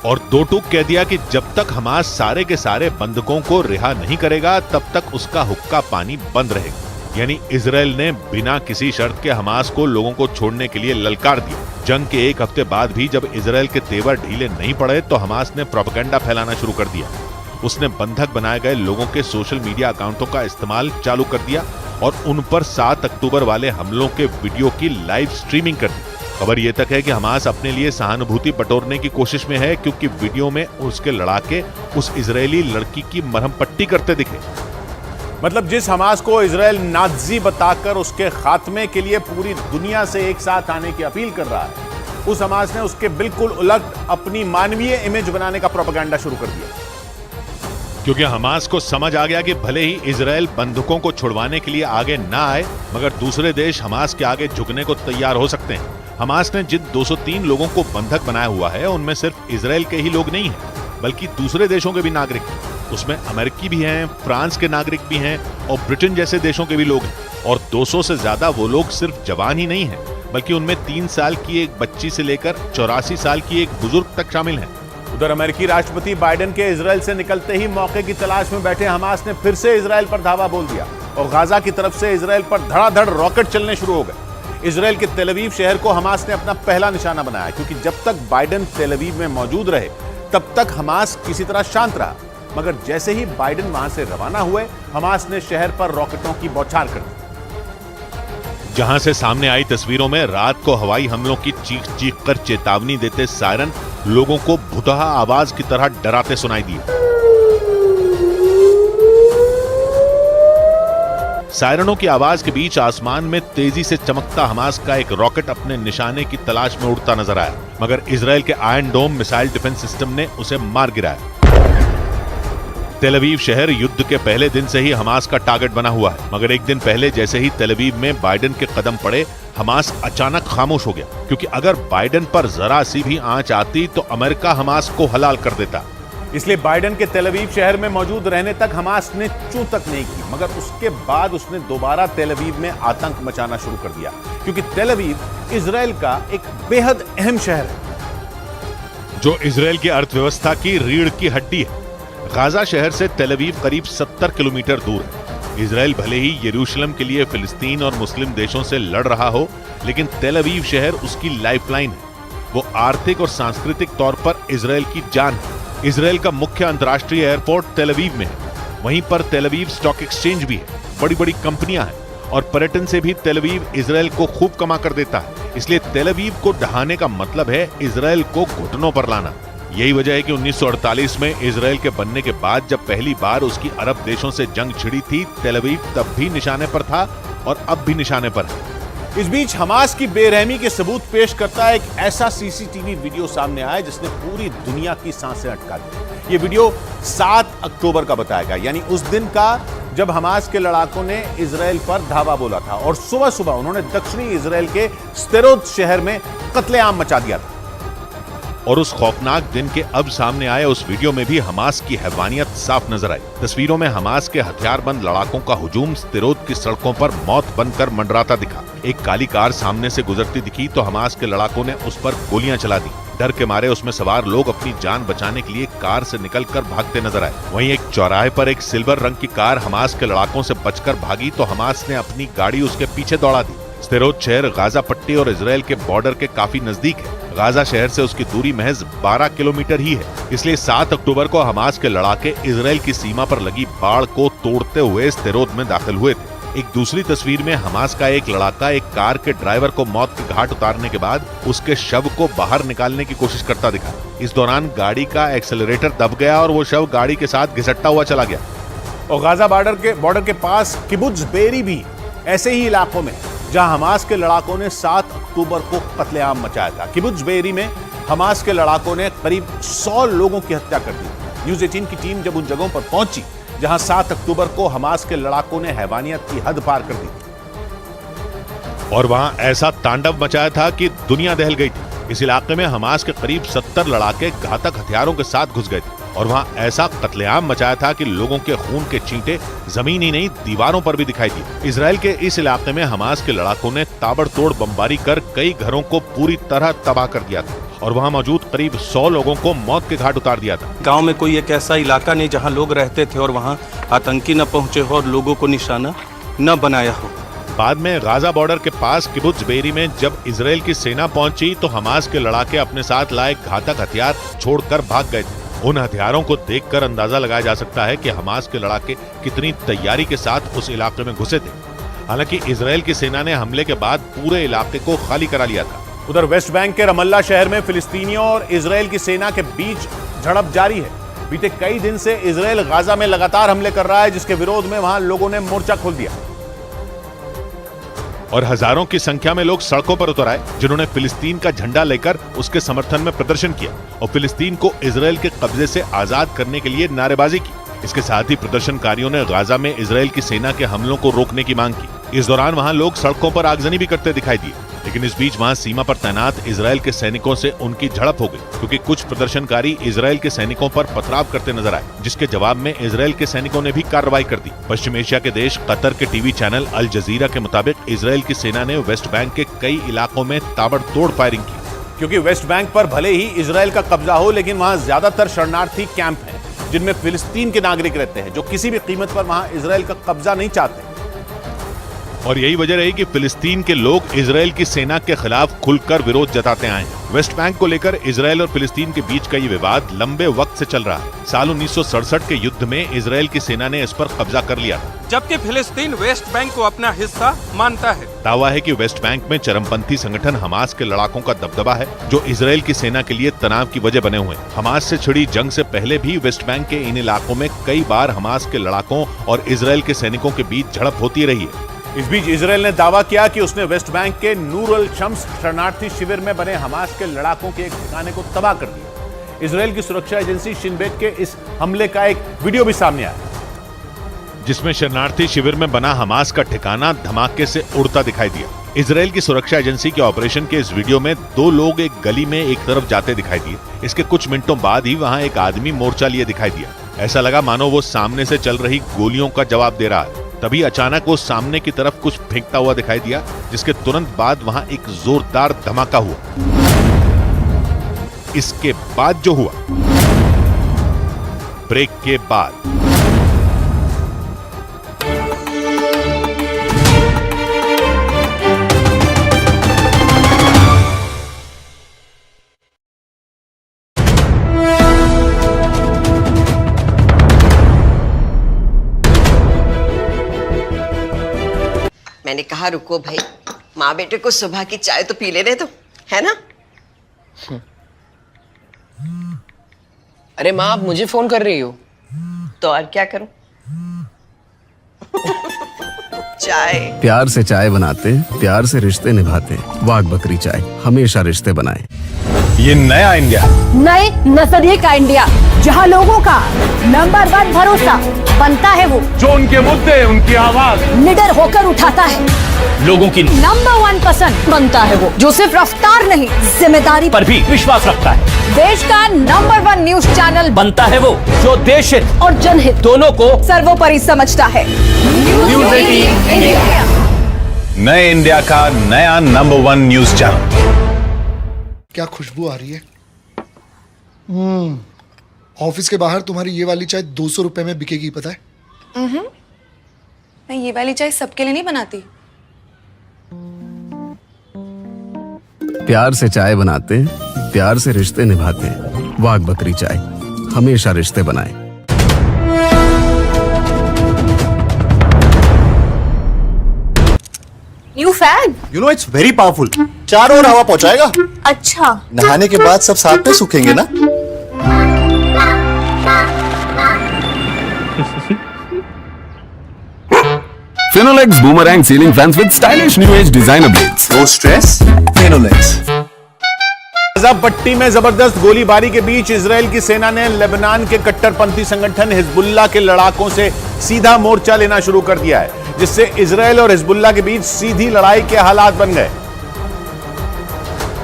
और दो टूक कह दिया कि जब तक हमास सारे के सारे बंधकों को रिहा नहीं करेगा तब तक उसका हुक्का पानी बंद रहेगा। यानी इजराइल ने बिना किसी शर्त के हमास को लोगों को छोड़ने के लिए ललकार दिया। जंग के एक हफ्ते बाद भी जब इजराइल के तेवर ढीले नहीं पड़े तो हमास ने प्रोपेगेंडा फैलाना शुरू कर दिया। उसने बंधक बनाए गए लोगों के सोशल मीडिया अकाउंटों का इस्तेमाल चालू कर दिया और उन पर 7 अक्टूबर वाले हमलों के वीडियो की लाइव स्ट्रीमिंग कर दी। खबर यह तक है कि हमास अपने लिए सहानुभूति बटोरने की कोशिश में है, क्योंकि वीडियो में उसके लड़ाके उस इजरायली लड़की की मरहम पट्टी करते दिखे। मतलब जिस हमास को इजराइल नाज़ी बताकर उसके खात्मे के लिए पूरी दुनिया से एक साथ आने की अपील कर रहा है, उस हमास ने उसके बिल्कुल उलट अपनी मानवीय इमेज बनाने का प्रोपेगेंडा शुरू कर दिया। क्योंकि हमास को समझ आ गया कि भले ही इजराइल बंधकों को छुड़वाने के लिए आगे ना आए, मगर दूसरे देश हमास के आगे झुकने को तैयार हो सकते हैं। हमास ने जिन 203 लोगों को बंधक बनाया हुआ है उनमें सिर्फ इजराइल के ही लोग नहीं हैं, बल्कि दूसरे देशों के भी नागरिक हैं। उसमें अमेरिकी भी हैं, फ्रांस के नागरिक भी हैं और ब्रिटेन जैसे देशों के भी लोग हैं। और 200 से ज्यादा वो लोग सिर्फ जवान ही नहीं हैं, बल्कि उनमें 3 साल की एक बच्ची से लेकर 84 साल की एक बुजुर्ग तक शामिल हैं। उधर अमेरिकी राष्ट्रपति बाइडेन के इजराइल से निकलते ही मौके की तलाश में बैठे हमास ने फिर से इजराइल पर धावा बोल दिया और गाजा की तरफ से इजराइल पर धड़ाधड़ रॉकेट चलने शुरू हो गए। इजराइल के तेल अवीव शहर को हमास ने अपना पहला निशाना बनाया, क्योंकि जब तक बाइडेन तेल अवीव में मौजूद रहे तब तक हमास किसी तरह शांत रहा, मगर जैसे ही बाइडेन वहां से रवाना हुए हमास ने शहर पर रॉकेटों की बौछार कर दी। जहां से सामने आई तस्वीरों में रात को हवाई हमलों की चीख चीख कर चेतावनी देते सायरन लोगों को भुतहा आवाज की तरह डराते सुनाई दिए। सायरनों की आवाज के बीच आसमान में तेजी से चमकता हमास का एक रॉकेट अपने निशाने की तलाश में उड़ता नजर आया, मगर इजराइल के iron dome missile defence system ने उसे मार गिराया। तेल अवीव शहर युद्ध के पहले दिन से ही हमास का टारगेट बना हुआ है, मगर एक दिन पहले जैसे ही तेल अवीव में बाइडेन के कदम पड़े, हमास अचानक खामोश हो गया, क्योंकि अगर बाइडेन पर जरा सी भी आंच आती तो अमेरिका हमास को हलाल कर देता। इसलिए बाइडेन के तेल अवीव शहर में मौजूद रहने तक हमास ने चूं तक नहीं की, मगर उसके बाद उसने दोबारा तेल अवीव में आतंक मचाना शुरू कर दिया, क्योंकि तेल अवीव इजराइल का एक बेहद अहम शहर है जो इजराइल की अर्थव्यवस्था की रीढ़ की हड्डी है। गाजा शहर से तेल अवीव करीब 70 किलोमीटर दूर है। इजराइल भले ही यरूशलेम के लिए फिलिस्तीन और मुस्लिम देशों से लड़ रहा हो, लेकिन तेल अवीव शहर उसकी लाइफलाइन है। वो आर्थिक और सांस्कृतिक तौर पर इजराइल की जान है। इजराइल का मुख्य अंतर्राष्ट्रीय एयरपोर्ट तेल अवीव में है। वहीं पर तेल अवीव स्टॉक एक्सचेंज भी है, बड़ी बड़ी कंपनियां हैं और पर्यटन से भी तेल अवीव इजराइल को खूब कमा कर देता है। इसलिए तेल अवीव को ढहाने का मतलब है इजराइल को घुटनों पर लाना। यही वजह है कि 1948 में इजराइल के बनने के बाद जब पहली बार उसकी अरब देशों से जंग छिड़ी थी, तेल अवीव तब भी निशाने पर था और अब भी निशाने पर है। इस बीच हमास की बेरहमी के सबूत पेश करता एक ऐसा सीसीटीवी वीडियो सामने आया जिसने पूरी दुनिया की सांसें अटका दी। ये वीडियो 7 अक्टूबर का बताया गया, यानी उस दिन का जब हमास के लड़ाकों ने इजराइल पर धावा बोला था और सुबह सुबह उन्होंने दक्षिणी इजराइल के स्तेरोद शहर में कत्लेआम मचा दिया था। और उस खौफनाक दिन के अब सामने आए उस वीडियो में भी हमास की हैवानियत साफ नजर आई। तस्वीरों में हमास के हथियारबंद लड़ाकों का हुजूम स्तेरोद की सड़कों पर मौत बनकर मंडराता दिखा। एक काली कार सामने से गुजरती दिखी तो हमास के लड़ाकों ने उस पर गोलियां चला दी। डर के मारे उसमें सवार लोग अपनी जान बचाने के लिए कार से निकलकर भागते नजर आए। वहीं एक चौराहे पर एक सिल्वर रंग की कार हमास के लड़ाकों से बचकर भागी तो हमास ने अपनी गाड़ी उसके पीछे दौड़ा दी। स्तेरोद शहर गाजा पट्टी और इजराइल के बॉर्डर के काफी नजदीक है। गाजा शहर से उसकी दूरी महज 12 किलोमीटर ही है। इसलिए 7 अक्टूबर को हमास के लड़ाके इजराइल की सीमा पर लगी बाड़ को तोड़ते हुए स्तेरोद में दाखिल हुए थे। एक दूसरी तस्वीर में हमास का एक लड़ाका एक कार के ड्राइवर को मौत के घाट उतारने के बाद उसके शव को बाहर निकालने की कोशिश करता दिखा। इस दौरान गाड़ी का एक्सेलरेटर दब गया और वो शव गाड़ी के साथ घिसटता हुआ चला गया। और गाजा बॉर्डर के पास किबुत्ज बेरी भी ऐसे ही इलाकों में जहां हमास के लड़ाकों ने 7 अक्टूबर को कत्लेआम मचाया था। किबुत्ज बेरी में हमास के लड़ाकों ने करीब 100 लोगों की हत्या कर दी। न्यूज़ 18 की टीम जब उन जगहों पर पहुंची जहां 7 अक्टूबर को हमास के लड़ाकों ने हैवानियत की हद पार कर दी और वहां ऐसा तांडव मचाया था कि दुनिया दहल गई थी। इस इलाके में हमास के करीब 70 लड़ाके घातक हथियारों के साथ घुस गए थे और वहां ऐसा कत्लेआम मचाया था कि लोगों के खून के छींटे जमीन ही नहीं दीवारों पर भी दिखाई दिए। इजराइल के इस इलाके में हमास के लड़ाकों ने ताबड़तोड़ बमबारी कर कई घरों को पूरी तरह तबाह कर दिया था और वहां मौजूद करीब 100 लोगों को मौत के घाट उतार दिया था। गांव में कोई एक ऐसा इलाका नहीं जहां लोग रहते थे और वहां आतंकी न पहुंचे हो और लोगों को निशाना न बनाया हो। बाद में गाजा बॉर्डर के पास किबुत्ज बेरी में जब इजराइल की सेना पहुंची तो हमास के लड़ाके अपने साथ लाए घातक हथियार छोड़कर भाग गए थे। उन हथियारों को देखकर अंदाजा लगाया जा सकता है कि हमास के लड़ाके कितनी तैयारी के साथ उस इलाके में घुसे थे। हालांकि इजराइल की सेना ने हमले के बाद पूरे इलाके को खाली करा लिया था। उधर वेस्ट बैंक के रमल्ला शहर में फिलिस्तीनियों और इजराइल की सेना के बीच झड़प जारी है। बीते कई दिन से इजराइल गाजा में लगातार हमले कर रहा है, जिसके विरोध में वहां लोगों ने मोर्चा खोल दिया और हजारों की संख्या में लोग सड़कों पर उतर आए, जिन्होंने फिलिस्तीन का झंडा लेकर उसके समर्थन में प्रदर्शन किया और फिलिस्तीन को इजराइल के कब्जे से आजाद करने के लिए नारेबाजी की। इसके साथ ही प्रदर्शनकारियों ने गाजा में इजराइल की सेना के हमलों को रोकने की मांग की। इस दौरान वहां लोग सड़कों पर आगजनी भी करते दिखाई दिए, लेकिन इस बीच वहां सीमा पर तैनात इजराइल के सैनिकों से उनकी झड़प हो गई, क्योंकि कुछ प्रदर्शनकारी इजराइल के सैनिकों पर पथराव करते नजर आए, जिसके जवाब में इजराइल के सैनिकों ने भी कार्रवाई कर दी। पश्चिम एशिया के देश कतर के टीवी चैनल अल जजीरा के मुताबिक इजराइल की सेना ने वेस्ट बैंक के कई इलाकों में ताबड़तोड़ फायरिंग की। क्योंकि वेस्ट बैंक पर भले ही इजराइल का कब्जा हो, लेकिन वहां ज्यादातर शरणार्थी कैंप हैं जिनमें फिलिस्तीन के नागरिक रहते हैं, जो किसी भी कीमत पर वहां इजराइल का कब्जा नहीं चाहते। और यही वजह रही कि फिलिस्तीन के लोग इजराइल की सेना के खिलाफ खुलकर विरोध जताते आए हैं। वेस्ट बैंक को लेकर इजराइल और फिलिस्तीन के बीच का ये विवाद लंबे वक्त से चल रहा है। साल 1967 के युद्ध में इजराइल की सेना ने इस पर कब्जा कर लिया था, जबकि फिलिस्तीन वेस्ट बैंक को अपना हिस्सा मानता है। दावा है कि वेस्ट बैंक में चरमपंथी संगठन हमास के लड़ाकों का दबदबा है, जो इजराइल की सेना के लिए तनाव की वजह बने हुए हैं। हमास से छिड़ी जंग से पहले भी वेस्ट बैंक के इन इलाकों में कई बार हमास के लड़ाकों और इजराइल के सैनिकों के बीच झड़प होती रही है। इस बीच इजराइल ने दावा किया कि उसने वेस्ट बैंक के नूर अल शम्स शरणार्थी शिविर में बने हमास के लड़ाकों के एक ठिकाने को तबाह कर दिया। इजराइल की सुरक्षा एजेंसी शिन बेट के इस हमले का एक वीडियो भी सामने आया, जिसमें शरणार्थी शिविर में बना हमास का ठिकाना धमाके से उड़ता दिखाई दिया। इजराइल की सुरक्षा एजेंसी के ऑपरेशन के इस वीडियो में 2 लोग एक गली में एक तरफ जाते दिखाई दिए। इसके कुछ मिनटों बाद ही वहां एक आदमी मोर्चा लिए दिखाई दिया। ऐसा लगा मानो वो सामने से चल रही गोलियों का जवाब दे रहा है। तभी अचानक वो सामने की तरफ कुछ फेंकता हुआ दिखाई दिया, जिसके तुरंत बाद वहां एक जोरदार धमाका हुआ। इसके बाद जो हुआ, ब्रेक के बाद मैंने कहा रुको भाई, माँ बेटे को सुबह की चाय तो पी लेने दो, है ना? अरे माँ, आप मुझे फोन कर रही हो? तो और क्या करूं? चाय। प्यार से चाय बनाते, प्यार से रिश्ते निभाते। वाघ बकरी चाय हमेशा रिश्ते बनाए। ये नया इंडिया, नए नजरिए का इंडिया, जहां लोगों का नंबर 1 भरोसा बनता है वो जो उनके मुद्दे, उनकी आवाज निडर होकर उठाता है। लोगों की नंबर 1 पसंद बनता है वो जो सिर्फ रफ्तार नहीं, जिम्मेदारी पर भी विश्वास रखता है। देश का नंबर 1 न्यूज चैनल बनता है वो जो देश हित और जनहित दोनों को सर्वोपरि समझता है। न्यूज़ 18 इंडिया, नए इंडिया का नया नंबर 1 न्यूज चैनल। क्या खुशबू आ रही है? ऑफिस के बाहर तुम्हारी ये वाली चाय 200 रुपए में बिकेगी, पता है? मैं ये वाली चाय सबके लिए नहीं बनाती। प्यार से चाय बनाते, प्यार से रिश्ते निभाते। वाघ बकरी चाय हमेशा रिश्ते बनाए। New fan, you know it's very powerful. चारों ओर हवा पहुंचाएगा। अच्छा, नहाने के बाद सब साथ में सूखेंगे ना। Finolex Boomerang Ceiling Fans with stylish new age designer blades. No stress, Finolex. Gaza पट्टी में जबरदस्त गोलीबारी के बीच इजराइल की सेना ने लेबनान के कट्टरपंथी संगठन हिजबुल्लाह के लड़ाकों से सीधा मोर्चा लेना शुरू कर दिया है, जिससे इजराइल और हिजबुल्लाह के बीच सीधी लड़ाई के हालात बन गए।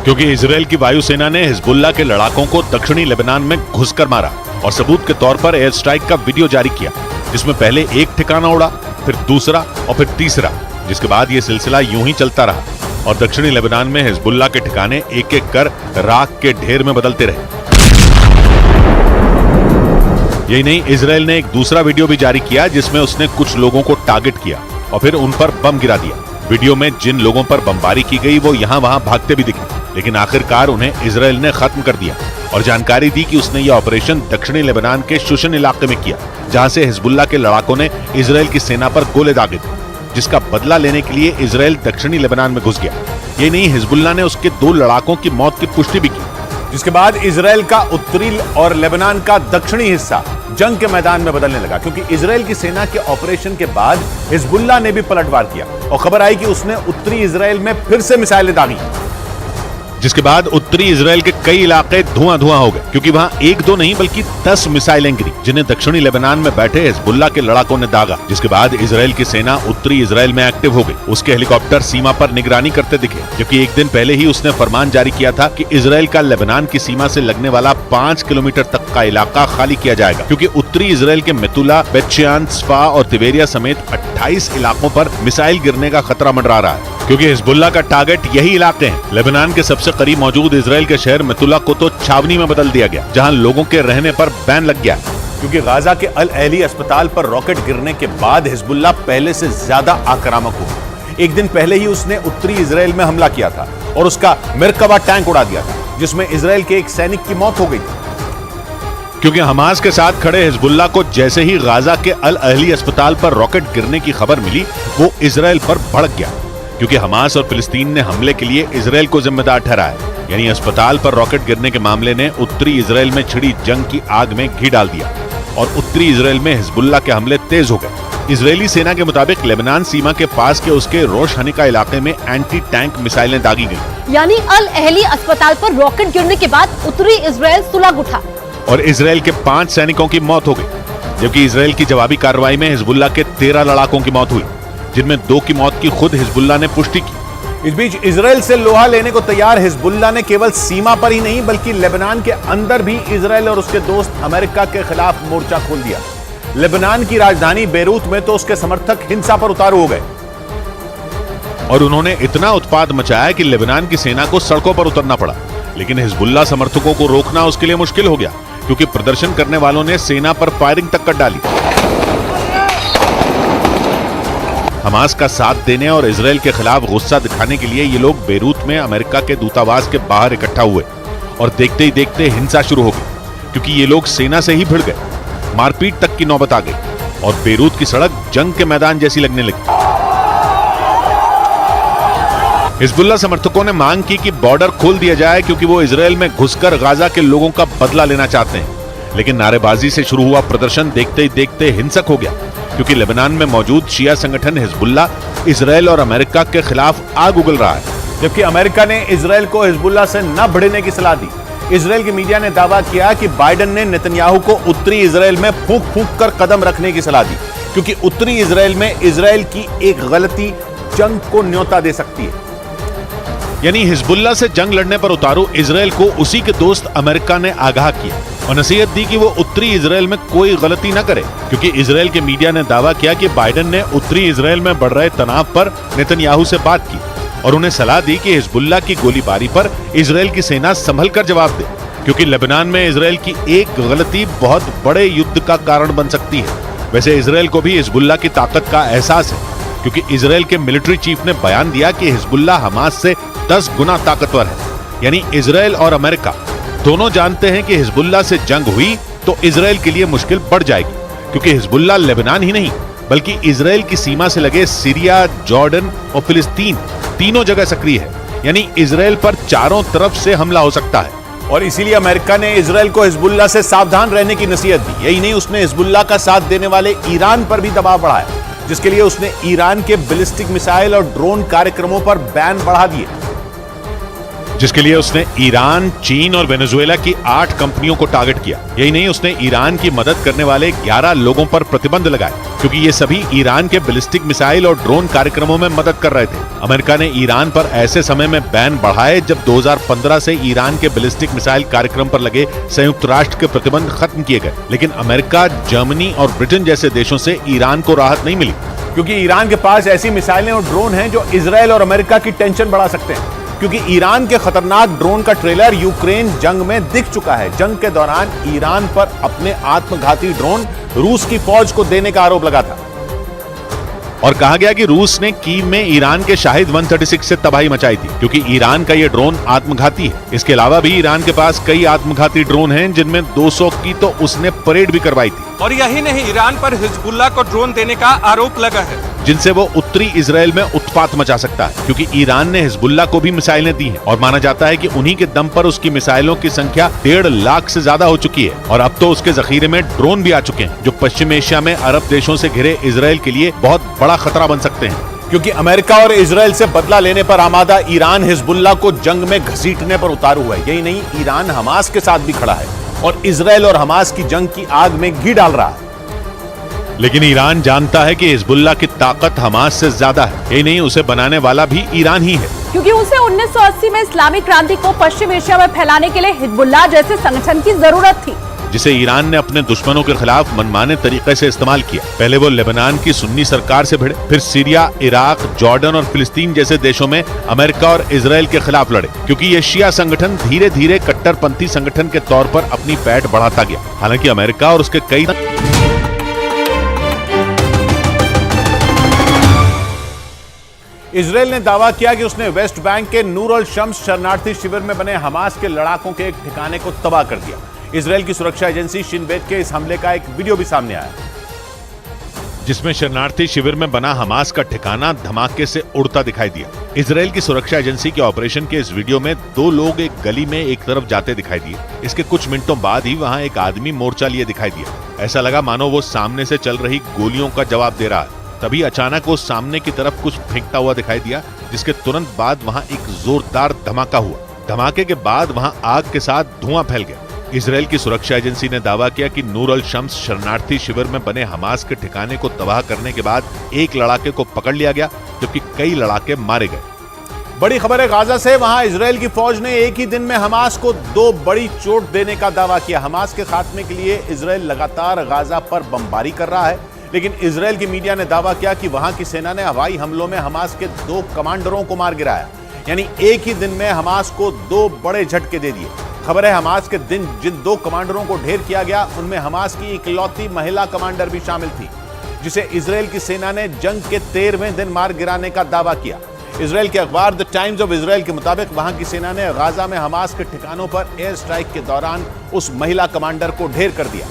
क्योंकि इजराइल की वायुसेना ने हिजबुल्लाह के लड़ाकों को दक्षिणी लेबनान में घुसकर मारा और सबूत के तौर पर एयर स्ट्राइक का वीडियो जारी किया, जिसमें पहले एक ठिकाना उड़ा, फिर दूसरा और फिर तीसरा, जिसके बाद यह सिलसिला यूं ही चलता रहा और दक्षिणी लेबनान में हिजबुल्लाह के ठिकाने एक एक कर राख के ढेर में बदलते रहे। यही नहीं, इजराइल ने एक दूसरा वीडियो भी जारी किया, जिसमें उसने कुछ लोगों को टारगेट किया और फिर उन पर बम गिरा दिया। वीडियो में जिन लोगों पर बमबारी की गई वो यहां वहां भागते भी दिखे, लेकिन आखिरकार उन्हें इजराइल ने खत्म कर दिया और जानकारी दी कि उसने यह ऑपरेशन दक्षिणी लेबनान के शुशन इलाके में किया, जहां से हिजबुल्लाह के लड़ाकों ने इजराइल की सेना पर गोले दागे थे, जिसका बदला लेने के लिए इजराइल दक्षिणी लेबनान में घुस गया। ये नहीं, हिजबुल्लाह ने उसके 2 लड़ाकों की मौत की पुष्टि भी की, जिसके बाद इजराइल का उत्तरी और लेबनान का दक्षिणी हिस्सा जंग के मैदान में बदलने लगा, क्योंकि इजराइल की सेना के ऑपरेशन के बाद हिजबुल्लाह ने भी पलटवार किया और खबर आई कि उसने उत्तरी इजराइल में फिर से मिसाइलें दागी, जिसके बाद उत्तरी इजराइल के कई इलाके धुआं-धुआं हो गए, क्योंकि वहां 1-2 नहीं बल्कि 10 मिसाइलें गिरी, जिन्हें दक्षिणी लेबनान में बैठे हिजबुल्लाह के लड़ाकों ने दागा। जिसके बाद इजराइल की सेना उत्तरी इजराइल में एक्टिव हो गई। उसके हेलीकॉप्टर सीमा पर निगरानी करते दिखे, क्योंकि एक दिन पहले ही उसने फरमान जारी किया था कि इजराइल का लेबनान की सीमा से लगने वाला 5 किलोमीटर तक का इलाका खाली किया जाएगा, क्योंकि उत्तरी इजराइल के मेतुला, बेतशेयान, स्फा और तिबेरिया समेत 28 इलाकों पर मिसाइल गिरने का खतरा मंडरा रहा है, क्योंकि हिजबुल्लाह का टारगेट यही इलाके हैं। लेबनान के सबसे करीब मौजूद इजराइल के शहर मेतुला को तो छावनी में बदल दिया गया, जहां लोगों के रहने पर बैन लग गया, क्योंकि गाजा के अल अहली अस्पताल पर रॉकेट गिरने के बाद हिजबुल्लाह पहले से ज्यादा आक्रामक हुआ। एक दिन पहले ही उसने उत्तरी इजराइल में हमला किया था और उसका मरकबा टैंक उड़ा दिया था, जिसमें इजराइल के एक सैनिक की मौत हो गई थी। क्योंकि हमास के साथ खड़े हिजबुल्लाह को जैसे ही गाजा के अल अहली अस्पताल पर रॉकेट गिरने की खबर मिली, वो इजराइल पर भड़क गया। क्योंकि हमास और फिलिस्तीन ने हमले के लिए इजराइल को जिम्मेदार ठहराया, यानी अस्पताल पर रॉकेट गिरने के मामले ने उत्तरी इजराइल में छिड़ी जंग की आग में घी डाल दिया और उत्तरी इजराइल में हिजबुल्लाह के हमले तेज हो गए। इजरायली सेना के मुताबिक लेबनान सीमा के पास के उसके रोश हनिका इलाके में एंटी टैंक मिसाइलें दागी गई, यानी अल अहली अस्पताल पर रॉकेट गिरने के बाद उत्तरी इजराइल सुलग उठा और इजराइल के 5 सैनिकों की मौत हो गई, जबकि इजराइल की जवाबी कार्रवाई में हिजबुल्लाह के 13 लड़ाकों की मौत हुई, जिनमें 2 की मौत की खुद हिजबुल्लाह ने पुष्टि की। इस बीच इजराइल से लोहा लेने को तैयार हिजबुल्लाह ने केवल सीमा पर ही नहीं बल्कि लेबनान के अंदर भी इजराइल और उसके दोस्त अमेरिका के खिलाफ मोर्चा खोल दिया। लेबनान की राजधानी बेरूत में तो उसके समर्थक हिंसा पर उतारू हो गए और उन्होंने इतना उत्पाद मचाया कि लेबनान की सेना को सड़कों पर उतरना पड़ा। लेकिन हिजबुल्लाह समर्थकों को रोकना उसके लिए मुश्किल हो गया, क्योंकि प्रदर्शन करने वालों ने सेना पर फायरिंग तक कर डाली। हमास का साथ देने और इजराइल के खिलाफ गुस्सा दिखाने के लिए ये लोग बेरूत में अमेरिका के दूतावास के बाहर इकट्ठा हुए और देखते ही देखते हिंसा शुरू हो गई, क्योंकि ये लोग सेना से ही भिड़ गए। मारपीट तक की नौबत आ गई और बेरूत की सड़क जंग के मैदान जैसी लगने लगी। हिजबुल्लाह समर्थकों ने मांग की कि बॉर्डर खोल दिया जाए, क्योंकि वो इजराइल में घुसकर गाजा के लोगों का बदला लेना चाहते हैं। लेकिन नारेबाजी से शुरू हुआ प्रदर्शन देखते ही देखते हिंसक हो गया, क्योंकि लेबनान में मौजूद शिया संगठन हिजबुल्लाह इजराइल और अमेरिका के खिलाफ आग उगल रहा है, जबकि अमेरिका ने इजराइल को हिजबुल्लाह से न भिड़ने की सलाह दी। इजराइल की मीडिया ने दावा किया कि बाइडेन ने नेतन्याहू को उत्तरी इजराइल में फूंक फूंक कर कदम रखने की सलाह दी, क्योंकि उत्तरी इजराइल में इजराइल की एक गलती जंग को न्योता दे सकती है। यानी हिजबुल्लाह से जंग लड़ने पर उतारू इजराइल को उसी के दोस्त अमेरिका ने आगाह किया और नसीहत दी कि वो उत्तरी इजराइल में कोई गलती न करे, क्योंकि इजराइल के मीडिया ने दावा किया कि बाइडेन ने उत्तरी इजराइल में बढ़ रहे तनाव पर नेतन्याहू से बात की और उन्हें सलाह दी कि हिजबुल्लाह की गोलीबारी पर इजराइल की सेना संभल कर जवाब दे, क्योंकि लेबनान में इजराइल की एक गलती बहुत बड़े युद्ध का कारण बन सकती है। वैसे इजराइल को भी हिजबुल्लाह की ताकत का एहसास है, क्योंकि इजराइल के मिलिट्री चीफ ने बयान दिया कि हिजबुल्लाह हमास से 10 गुना ताकतवर है। यानी इजराइल और अमेरिका दोनों जानते हैं कि हिजबुल्लाह से जंग हुई तो इजराइल के लिए मुश्किल बढ़ जाएगी, क्योंकि हिजबुल्लाह लेबनान ही नहीं बल्कि इजराइल की सीमा से लगे सीरिया, जॉर्डन और फिलिस्तीन तीनों जगह सक्रिय है। यानी इजराइल पर चारों तरफ से हमला हो सकता है और इसीलिए अमेरिका ने इजराइल को हिजबुल्लाह से सावधान रहने की नसीहत दी। यही नहीं, उसने हिजबुल्लाह का साथ देने वाले ईरान पर भी दबाव बढ़ाया, जिसके लिए उसने ईरान के बैलिस्टिक मिसाइल और ड्रोन कार्यक्रमों पर बैन बढ़ा दिए, जिसके लिए उसने ईरान, चीन और वेनेजुएला की 8 कंपनियों को टारगेट किया। यही नहीं, उसने ईरान की मदद करने वाले 11 लोगों पर प्रतिबंध लगाए, क्योंकि ये सभी ईरान के बैलिस्टिक मिसाइल और ड्रोन कार्यक्रमों में मदद कर रहे थे। अमेरिका ने ईरान पर ऐसे समय में बैन बढ़ाए जब 2015 से ईरान के बैलिस्टिक मिसाइल कार्यक्रम पर लगे संयुक्त राष्ट्र के प्रतिबंध खत्म किए गए। लेकिन अमेरिका, जर्मनी और ब्रिटेन जैसे देशों से ईरान को राहत नहीं मिली, क्योंकि ईरान के पास ऐसी मिसाइलें और ड्रोन हैं जो इजराइल और अमेरिका की टेंशन बढ़ा सकते हैं। क्योंकि ईरान के खतरनाक ड्रोन का ट्रेलर यूक्रेन जंग में दिख चुका है। जंग के दौरान ईरान पर अपने आत्मघाती ड्रोन रूस की फौज को देने का आरोप लगा था और कहा गया कि रूस ने कीव में ईरान के शाहिद 136 से तबाही मचाई थी, क्योंकि ईरान का यह ड्रोन आत्मघाती है। इसके अलावा भी ईरान के पास कई आत्मघाती ड्रोन हैं, जिनमें 200 की तो उसने परेड भी करवाई थी। और यही नहीं, ईरान पर हिजबुल्लाह को ड्रोन देने का आरोप लगा है, जिनसे वो उत्तरी इजराइल में उत्पात मचा सकता है, क्योंकि ईरान ने हिजबुल्लाह को भी मिसाइलें दी हैं और माना जाता है कि उन्हीं के दम पर उसकी मिसाइलों की संख्या 1.5 लाख से ज्यादा हो चुकी है। और अब तो उसके जखीरे में ड्रोन भी आ चुके हैं, जो पश्चिम एशिया में अरब देशों से घिरे इजराइल के लिए बहुत बड़ा खतरा बन सकते हैं। क्योंकि अमेरिका और इजराइल से बदला लेने पर आमादा ईरान हिजबुल्लाह को जंग में घसीटने पर उतारू हुआ है। यही नहीं, ईरान हमास के साथ भी खड़ा है और इजराइल और हमास की जंग की आग में घी डाल रहा है। लेकिन ईरान जानता है कि हिजबुल्लाह की ताकत हमास से ज्यादा है। यही नहीं, उसे बनाने वाला भी ईरान ही है, क्योंकि उसे 1980 में इस्लामिक क्रांति को पश्चिम एशिया में फैलाने के लिए हिजबुल्लाह जैसे संगठन की जरूरत थी, जिसे ईरान ने अपने दुश्मनों के खिलाफ मनमाने तरीके से इस्तेमाल किया। पहले वो लेबनान की सुन्नी सरकार से भिड़े, फिर सीरिया, इराक, जॉर्डन और फिलिस्तीन जैसे देशों में अमेरिका और इजराइल के खिलाफ लड़े, क्योंकि ये शिया संगठन धीरे धीरे कट्टरपंथी संगठन के तौर पर अपनी पैठ बढ़ाता गया। हालांकि अमेरिका और उसके कई इजराइल ने दावा किया कि उसने वेस्ट बैंक के नूर अल शम्स शरणार्थी शिविर में बने हमास के लड़ाकों के एक ठिकाने को तबाह कर दिया। इजराइल की सुरक्षा एजेंसी शिन बेत के इस हमले का एक वीडियो भी सामने आया, जिसमें शरणार्थी शिविर में बना हमास का ठिकाना धमाके से उड़ता दिखाई दिया। इजराइल की सुरक्षा एजेंसी के ऑपरेशन के इस वीडियो में 2 लोग एक गली में एक तरफ जाते दिखाई दिए। इसके कुछ मिनटों बाद ही वहां एक आदमी मोर्चा लिए दिखाई दिया। ऐसा लगा मानो वो सामने से चल रही गोलियों का जवाब दे रहा है। तभी अचानक वो सामने की तरफ कुछ फेंकता हुआ दिखाई दिया, जिसके तुरंत बाद वहां एक जोरदार धमाका हुआ। धमाके के बाद वहां आग के साथ धुआं फैल गया। इजराइल की सुरक्षा एजेंसी ने दावा किया कि नूर अल शम्स शरणार्थी शिविर में बने हमास के ठिकाने को तबाह करने के बाद एक लड़ाके को पकड़ लिया गया, जबकि कई लड़ाके मारे गए। बड़ी खबर है गाजा से। वहां इजराइल की फौज ने एक ही दिन में हमास को 2 बड़ी चोट देने का दावा किया। हमास के खात्मे के लिए इजराइल लगातार गाजा पर बमबारी कर रहा है, लेकिन इजराइल की मीडिया ने दावा किया कि वहां की सेना ने हवाई हमलों में हमास के 2 कमांडरों को मार गिराया। यानी एक ही दिन में हमास को 2 बड़े झटके दे दिए। खबर है हमास के दिन जिन 2 कमांडरों को ढेर किया गया, उनमें हमास की इकलौती महिला कमांडर भी शामिल थी, जिसे इजराइल की सेना ने जंग के 13वें दिन मार गिराने का दावा किया। इजराइल के अखबार द टाइम्स ऑफ इजराइल के मुताबिक वहां की सेना ने गाजा में हमास के ठिकानों पर एयर स्ट्राइक के दौरान उस महिला कमांडर को ढेर कर दिया।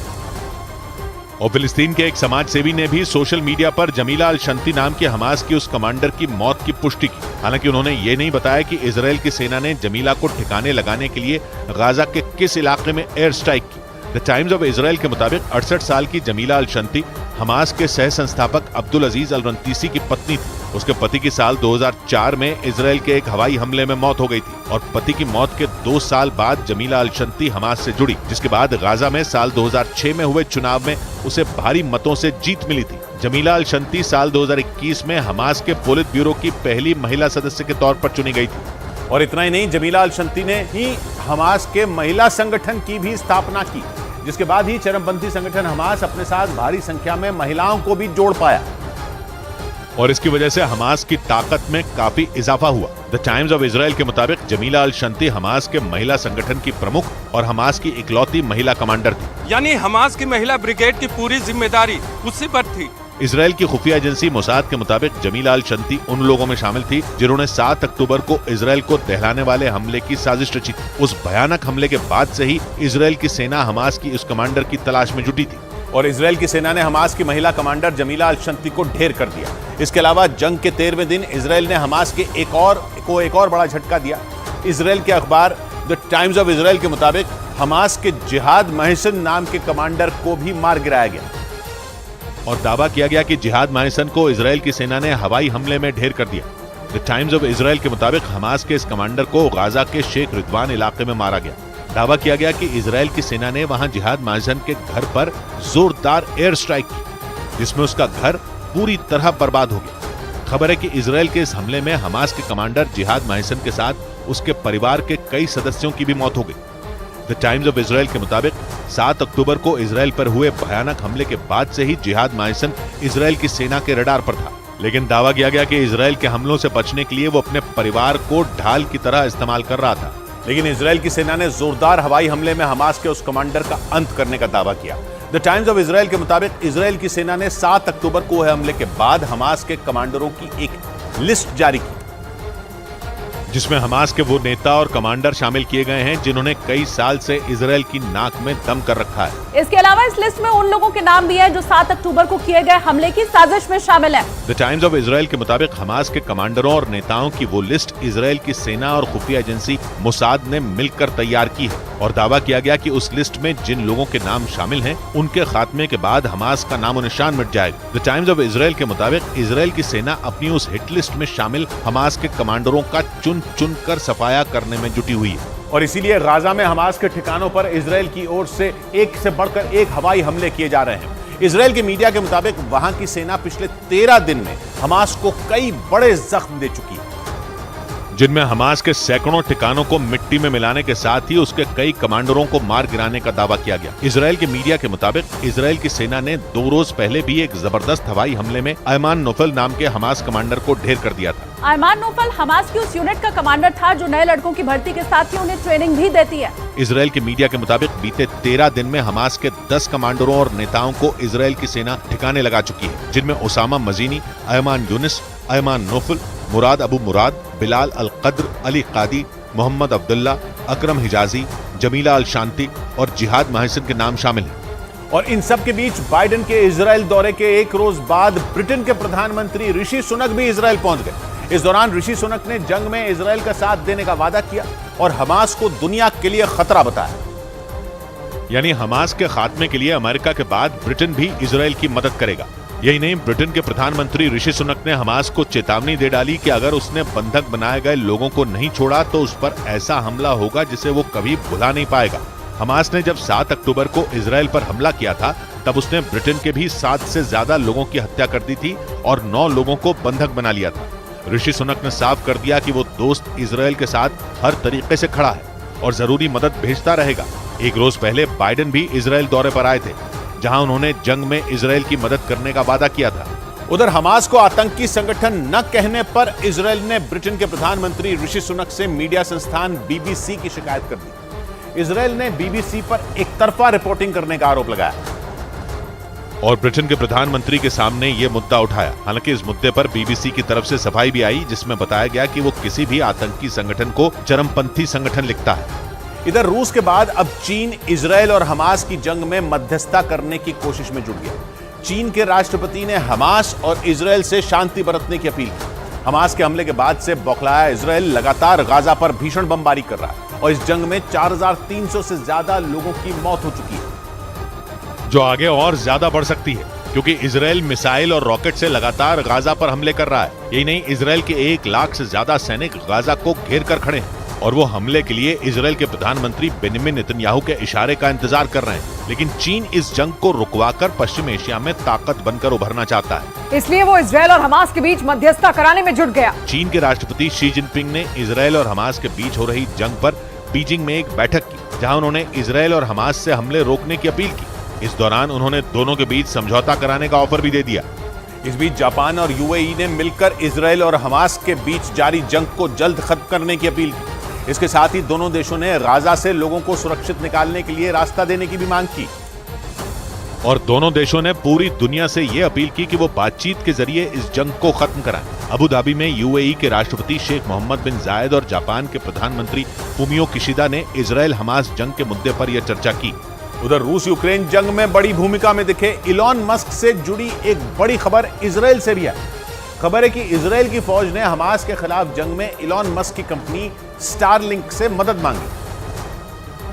और फिलिस्तीन के एक समाज सेवी ने भी सोशल मीडिया पर जमीला अल शंती नाम के हमास की उस कमांडर की मौत की पुष्टि की। हालांकि उन्होंने ये नहीं बताया कि इजराइल की सेना ने जमीला को ठिकाने लगाने के लिए गाजा के किस इलाके में एयर स्ट्राइक की। द टाइम्स ऑफ इजराइल के मुताबिक 68 साल की जमीला अल शंती हमास के सह संस्थापक अब्दुल अजीज अल रंतीसी की पत्नी थी। उसके पति की साल 2004 में इजराइल के एक हवाई हमले में मौत हो गई थी और पति की मौत के 2 साल बाद जमीला अल शंती हमास से जुड़ी, जिसके बाद गाजा में साल 2006 में हुए चुनाव में उसे भारी मतों से जीत मिली थी। जमीला अल शंती साल 2021 में हमास के पोलित ब्यूरो की पहली महिला सदस्य के तौर पर चुनी गई थी। और इतना ही नहीं, जमीला अल शंती ने ही हमास के महिला संगठन की भी स्थापना की, जिसके बाद ही चरमपंथी संगठन हमास अपने साथ भारी संख्या में महिलाओं को भी जोड़ पाया और इसकी वजह से हमास की ताकत में काफी इजाफा हुआ। द टाइम्स ऑफ इजराइल के मुताबिक जमीला अल शंती हमास के महिला संगठन की प्रमुख और हमास की इकलौती महिला कमांडर थी। यानी हमास की महिला ब्रिगेड की पूरी जिम्मेदारी उसी पर थी। इजराइल की खुफिया एजेंसी मोसाद के मुताबिक जमीला अल शंती उन लोगों में शामिल थी जिन्होंने 7 अक्टूबर को इजराइल को दहलाने वाले हमले की साजिश रची थी। उस भयानक हमले के बाद से ही इजराइल की सेना हमास की उस कमांडर की तलाश में जुटी थी और इजराइल की सेना ने हमास की महिला कमांडर जमीला अल शंती को ढेर कर दिया। इसके अलावा जंग के 13वें दिन इजराइल ने हमास के एक और बड़ा झटका दिया। इजराइल के अखबार द टाइम्स ऑफ इजराइल के मुताबिक हमास के जिहाद महसन नाम के कमांडर को भी मार गिराया गया और दावा किया गया कि जिहाद महसन को इजराइल की सेना ने हवाई हमले में ढेर कर दिया। द टाइम्स ऑफ इजराइल के मुताबिक हमास के इस कमांडर को गाजा के शेख रिदवान इलाके में मारा गया। दावा किया गया कि इजराइल की सेना ने वहां जिहाद महसन के घर पर जोरदार एयर स्ट्राइक की, जिसमें उसका घर पूरी तरह बर्बाद हो गया। खबर है कि इजराइल के इस हमले में हमास के कमांडर जिहाद महसन के साथ उसके परिवार के कई सदस्यों की भी मौत हो गई। द टाइम्स ऑफ इजराइल के मुताबिक 7 अक्टूबर को इजराइल पर हुए भयानक हमले के बाद से ही जिहाद महसन इजराइल की सेना के रडार पर था, लेकिन दावा किया गया कि इजराइल के हमलों से बचने के लिए वो अपने परिवार को ढाल की तरह इस्तेमाल कर रहा था। लेकिन इजराइल की सेना ने जोरदार हवाई हमले में हमास के उस कमांडर का अंत करने का दावा किया। द टाइम्स ऑफ इजराइल के मुताबिक इजराइल की सेना ने 7 अक्टूबर को हुए हमले के बाद हमास के कमांडरों की एक लिस्ट जारी की, जिसमें हमास के वो नेता और कमांडर शामिल किए गए हैं जिन्होंने कई साल से इजराइल की नाक में दम कर रखा है। इसके अलावा इस लिस्ट में उन लोगों के नाम भी हैं जो 7 अक्टूबर को किए गए हमले की साजिश में शामिल हैं। द टाइम्स ऑफ इजराइल के मुताबिक हमास के कमांडरों और नेताओं की वो लिस्ट इजराइल की सेना और खुफिया एजेंसी मोसाद ने मिलकर तैयार की है और दावा किया गया कि उस लिस्ट में जिन लोगों के नाम शामिल हैं उनके खात्मे के बाद हमास का नामो निशान मिट जाएगा। द टाइम्स ऑफ इजराइल के मुताबिक इजराइल की सेना अपनी उस हिट लिस्ट में शामिल हमास के कमांडरों का चुन कर सफाया करने में जुटी हुई है और इसीलिए गाजा में हमास के ठिकानों पर इजराइल की ओर से एक से बढ़कर एक हवाई हमले किए जा रहे हैं। इजराइल के मीडिया के मुताबिक वहां की सेना पिछले 13 दिन में हमास को कई बड़े जख्म दे चुकी है, जिनमें हमास के सैकड़ों ठिकानों को मिट्टी में मिलाने के साथ ही उसके कई कमांडरों को मार गिराने का दावा किया गया। इजराइल के मीडिया के मुताबिक इजराइल की सेना ने 2 रोज पहले भी एक जबरदस्त हवाई हमले में अयमान नोफल नाम के हमास कमांडर को ढेर कर दिया था। अयमान नोफल हमास की उस यूनिट का कमांडर था जो नए लड़कों की भर्ती के साथ ही उन्हें ट्रेनिंग भी देती है। इजराइल के मीडिया के मुताबिक बीते 13 दिन में हमास के 10 कमांडरों और नेताओं को इजराइल की सेना ठिकाने लगा चुकी है, जिनमें उसामा मजीनी, अयमान यूनिस, अयमान नोफल, मुराद अबू मुराद, बिलाल अल कद्र, अली कादी, मोहम्मद अब्दुल्ला, अकरम हिजाजी, जमीला अल शांति और जिहाद महसिन के नाम शामिल हैं। और इन सब के बीच बाइडेन के इजराइल दौरे के एक रोज बाद ब्रिटेन के प्रधानमंत्री ऋषि सुनक भी इजराइल पहुंच गए। इस दौरान ऋषि सुनक ने जंग में इजराइल का साथ देने का वादा किया और हमास को दुनिया के लिए खतरा बताया। यानी हमास के खात्मे के लिए अमेरिका के बाद ब्रिटेन भी इजराइल की मदद करेगा। यही नहीं, ब्रिटेन के प्रधानमंत्री ऋषि सुनक ने हमास को चेतावनी दे डाली कि अगर उसने बंधक बनाए गए लोगों को नहीं छोड़ा तो उस पर ऐसा हमला होगा जिसे वो कभी भुला नहीं पाएगा। हमास ने जब 7 अक्टूबर को इजराइल पर हमला किया था तब उसने ब्रिटेन के भी 7 से ज्यादा लोगों की हत्या कर दी थी और 9 लोगों को बंधक बना लिया था। ऋषि सुनक ने साफ कर दिया कि वो दोस्त इजराइल के साथ हर तरीके से खड़ा है और जरूरी मदद भेजता रहेगा। एक रोज पहले बाइडेन भी इजराइल दौरे पर आए थे, जहां उन्होंने जंग में इजराइल की मदद करने का वादा किया था। उधर हमास को आतंकी संगठन न कहने पर इजराइल ने ब्रिटेन के प्रधानमंत्री ऋषि सुनक से मीडिया संस्थान बीबीसी की शिकायत कर दी। इजराइल ने बीबीसी पर एक तरफा रिपोर्टिंग करने का आरोप लगाया और ब्रिटेन के प्रधानमंत्री के सामने ये मुद्दा उठाया। हालांकि इस मुद्दे पर बीबीसी की तरफ से सफाई भी आई, जिसमें बताया गया कि वो किसी भी आतंकी संगठन को चरमपंथी संगठन लिखता है। इधर रूस के बाद अब चीन इजराइल और हमास की जंग में मध्यस्थता करने की कोशिश में जुट गया। चीन के राष्ट्रपति ने हमास और इजराइल से शांति बरतने की अपील की। हमास के हमले के बाद से बौखलाया इजराइल लगातार गाजा पर भीषण बमबारी कर रहा है और इस जंग में 4300 से ज्यादा लोगों की मौत हो चुकी है, जो आगे और ज्यादा बढ़ सकती है क्योंकि इजराइल मिसाइल और रॉकेट से लगातार गाजा पर हमले कर रहा है। यही नहीं, इजराइल के 1 लाख से ज्यादा सैनिक गाजा को घेर कर खड़े हैं और वो हमले के लिए इजराइल के प्रधानमंत्री बेंजामिन नेतन्याहू के इशारे का इंतजार कर रहे हैं। लेकिन चीन इस जंग को रुकवाकर पश्चिम एशिया में ताकत बनकर उभरना चाहता है, इसलिए वो इजराइल और हमास के बीच मध्यस्थता कराने में जुट गया। चीन के राष्ट्रपति शी जिनपिंग ने इजराइल और हमास के बीच हो रही जंग पर बीजिंग में एक बैठक की, जहां उन्होंने इजराइल और हमास से हमले रोकने की अपील की। इस दौरान उन्होंने दोनों के बीच समझौता कराने का ऑफर भी दे दिया। इस बीच जापान और यूएई ने मिलकर इजराइल और हमास के बीच जारी जंग को जल्द खत्म करने की अपील की। इसके साथ ही दोनों देशों ने गाजा से लोगों को सुरक्षित निकालने के लिए रास्ता देने की भी मांग की और दोनों देशों ने पूरी दुनिया से ये अपील की कि वो बातचीत के जरिए इस जंग को खत्म कराएं। अबू धाबी में यूएई के राष्ट्रपति शेख मोहम्मद बिन जायद और जापान के प्रधानमंत्री फुमियो किशिदा ने इजराइल हमास जंग के मुद्दे पर यह चर्चा की। उधर रूस यूक्रेन जंग में बड़ी भूमिका में दिखे इलॉन मस्क से जुड़ी एक बड़ी खबर इजराइल से भी है। खबर है कि इजराइल की फौज ने हमास के खिलाफ जंग में इलॉन मस्क की कंपनी स्टारलिंक से मदद मांगी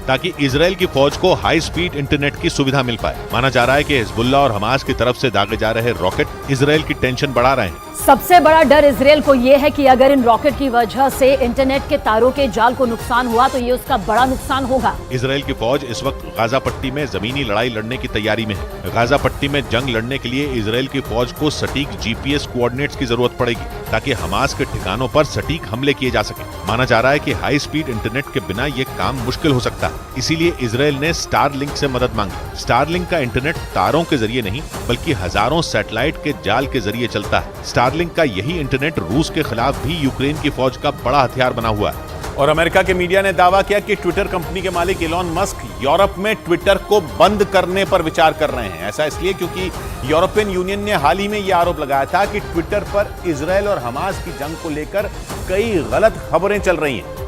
ताकि इजराइल की फौज को हाई स्पीड इंटरनेट की सुविधा मिल पाए। माना जा रहा है कि हिजबुल्ला और हमास की तरफ से दागे जा रहे रॉकेट इजराइल की टेंशन बढ़ा रहे हैं। सबसे बड़ा डर इजराइल को यह है कि अगर इन रॉकेट की वजह से इंटरनेट के तारों के जाल को नुकसान हुआ तो ये उसका बड़ा नुकसान होगा। इजराइल की फौज इस वक्त गाजा पट्टी में जमीनी लड़ाई लड़ने की तैयारी में है। गाजा पट्टी में जंग लड़ने के लिए इजराइल की फौज को सटीक जीपीएस कोऑर्डिनेट्स की जरूरत पड़ेगी ताकि हमास के ठिकानों पर सटीक हमले किए जा सके। माना जा रहा है कि हाई स्पीड इंटरनेट के बिना ये काम मुश्किल हो सकता है, इसीलिए इजराइल ने स्टारलिंक से मदद मांगी। स्टारलिंक का इंटरनेट तारों के जरिए नहीं बल्कि हजारों सैटेलाइट के जाल के जरिए चलता है। स्टारलिंक का यही इंटरनेट रूस के खिलाफ भी यूक्रेन की फौज का बड़ा हथियार बना हुआ है। और अमेरिका के मीडिया ने दावा किया कि ट्विटर कंपनी के मालिक इलॉन मस्क यूरोप में ट्विटर को बंद करने पर विचार कर रहे हैं। ऐसा इसलिए क्योंकि यूरोपियन यूनियन ने हाल ही में यह आरोप लगाया था कि ट्विटर पर इजराइल और हमास की जंग को लेकर कई गलत खबरें चल रही हैं,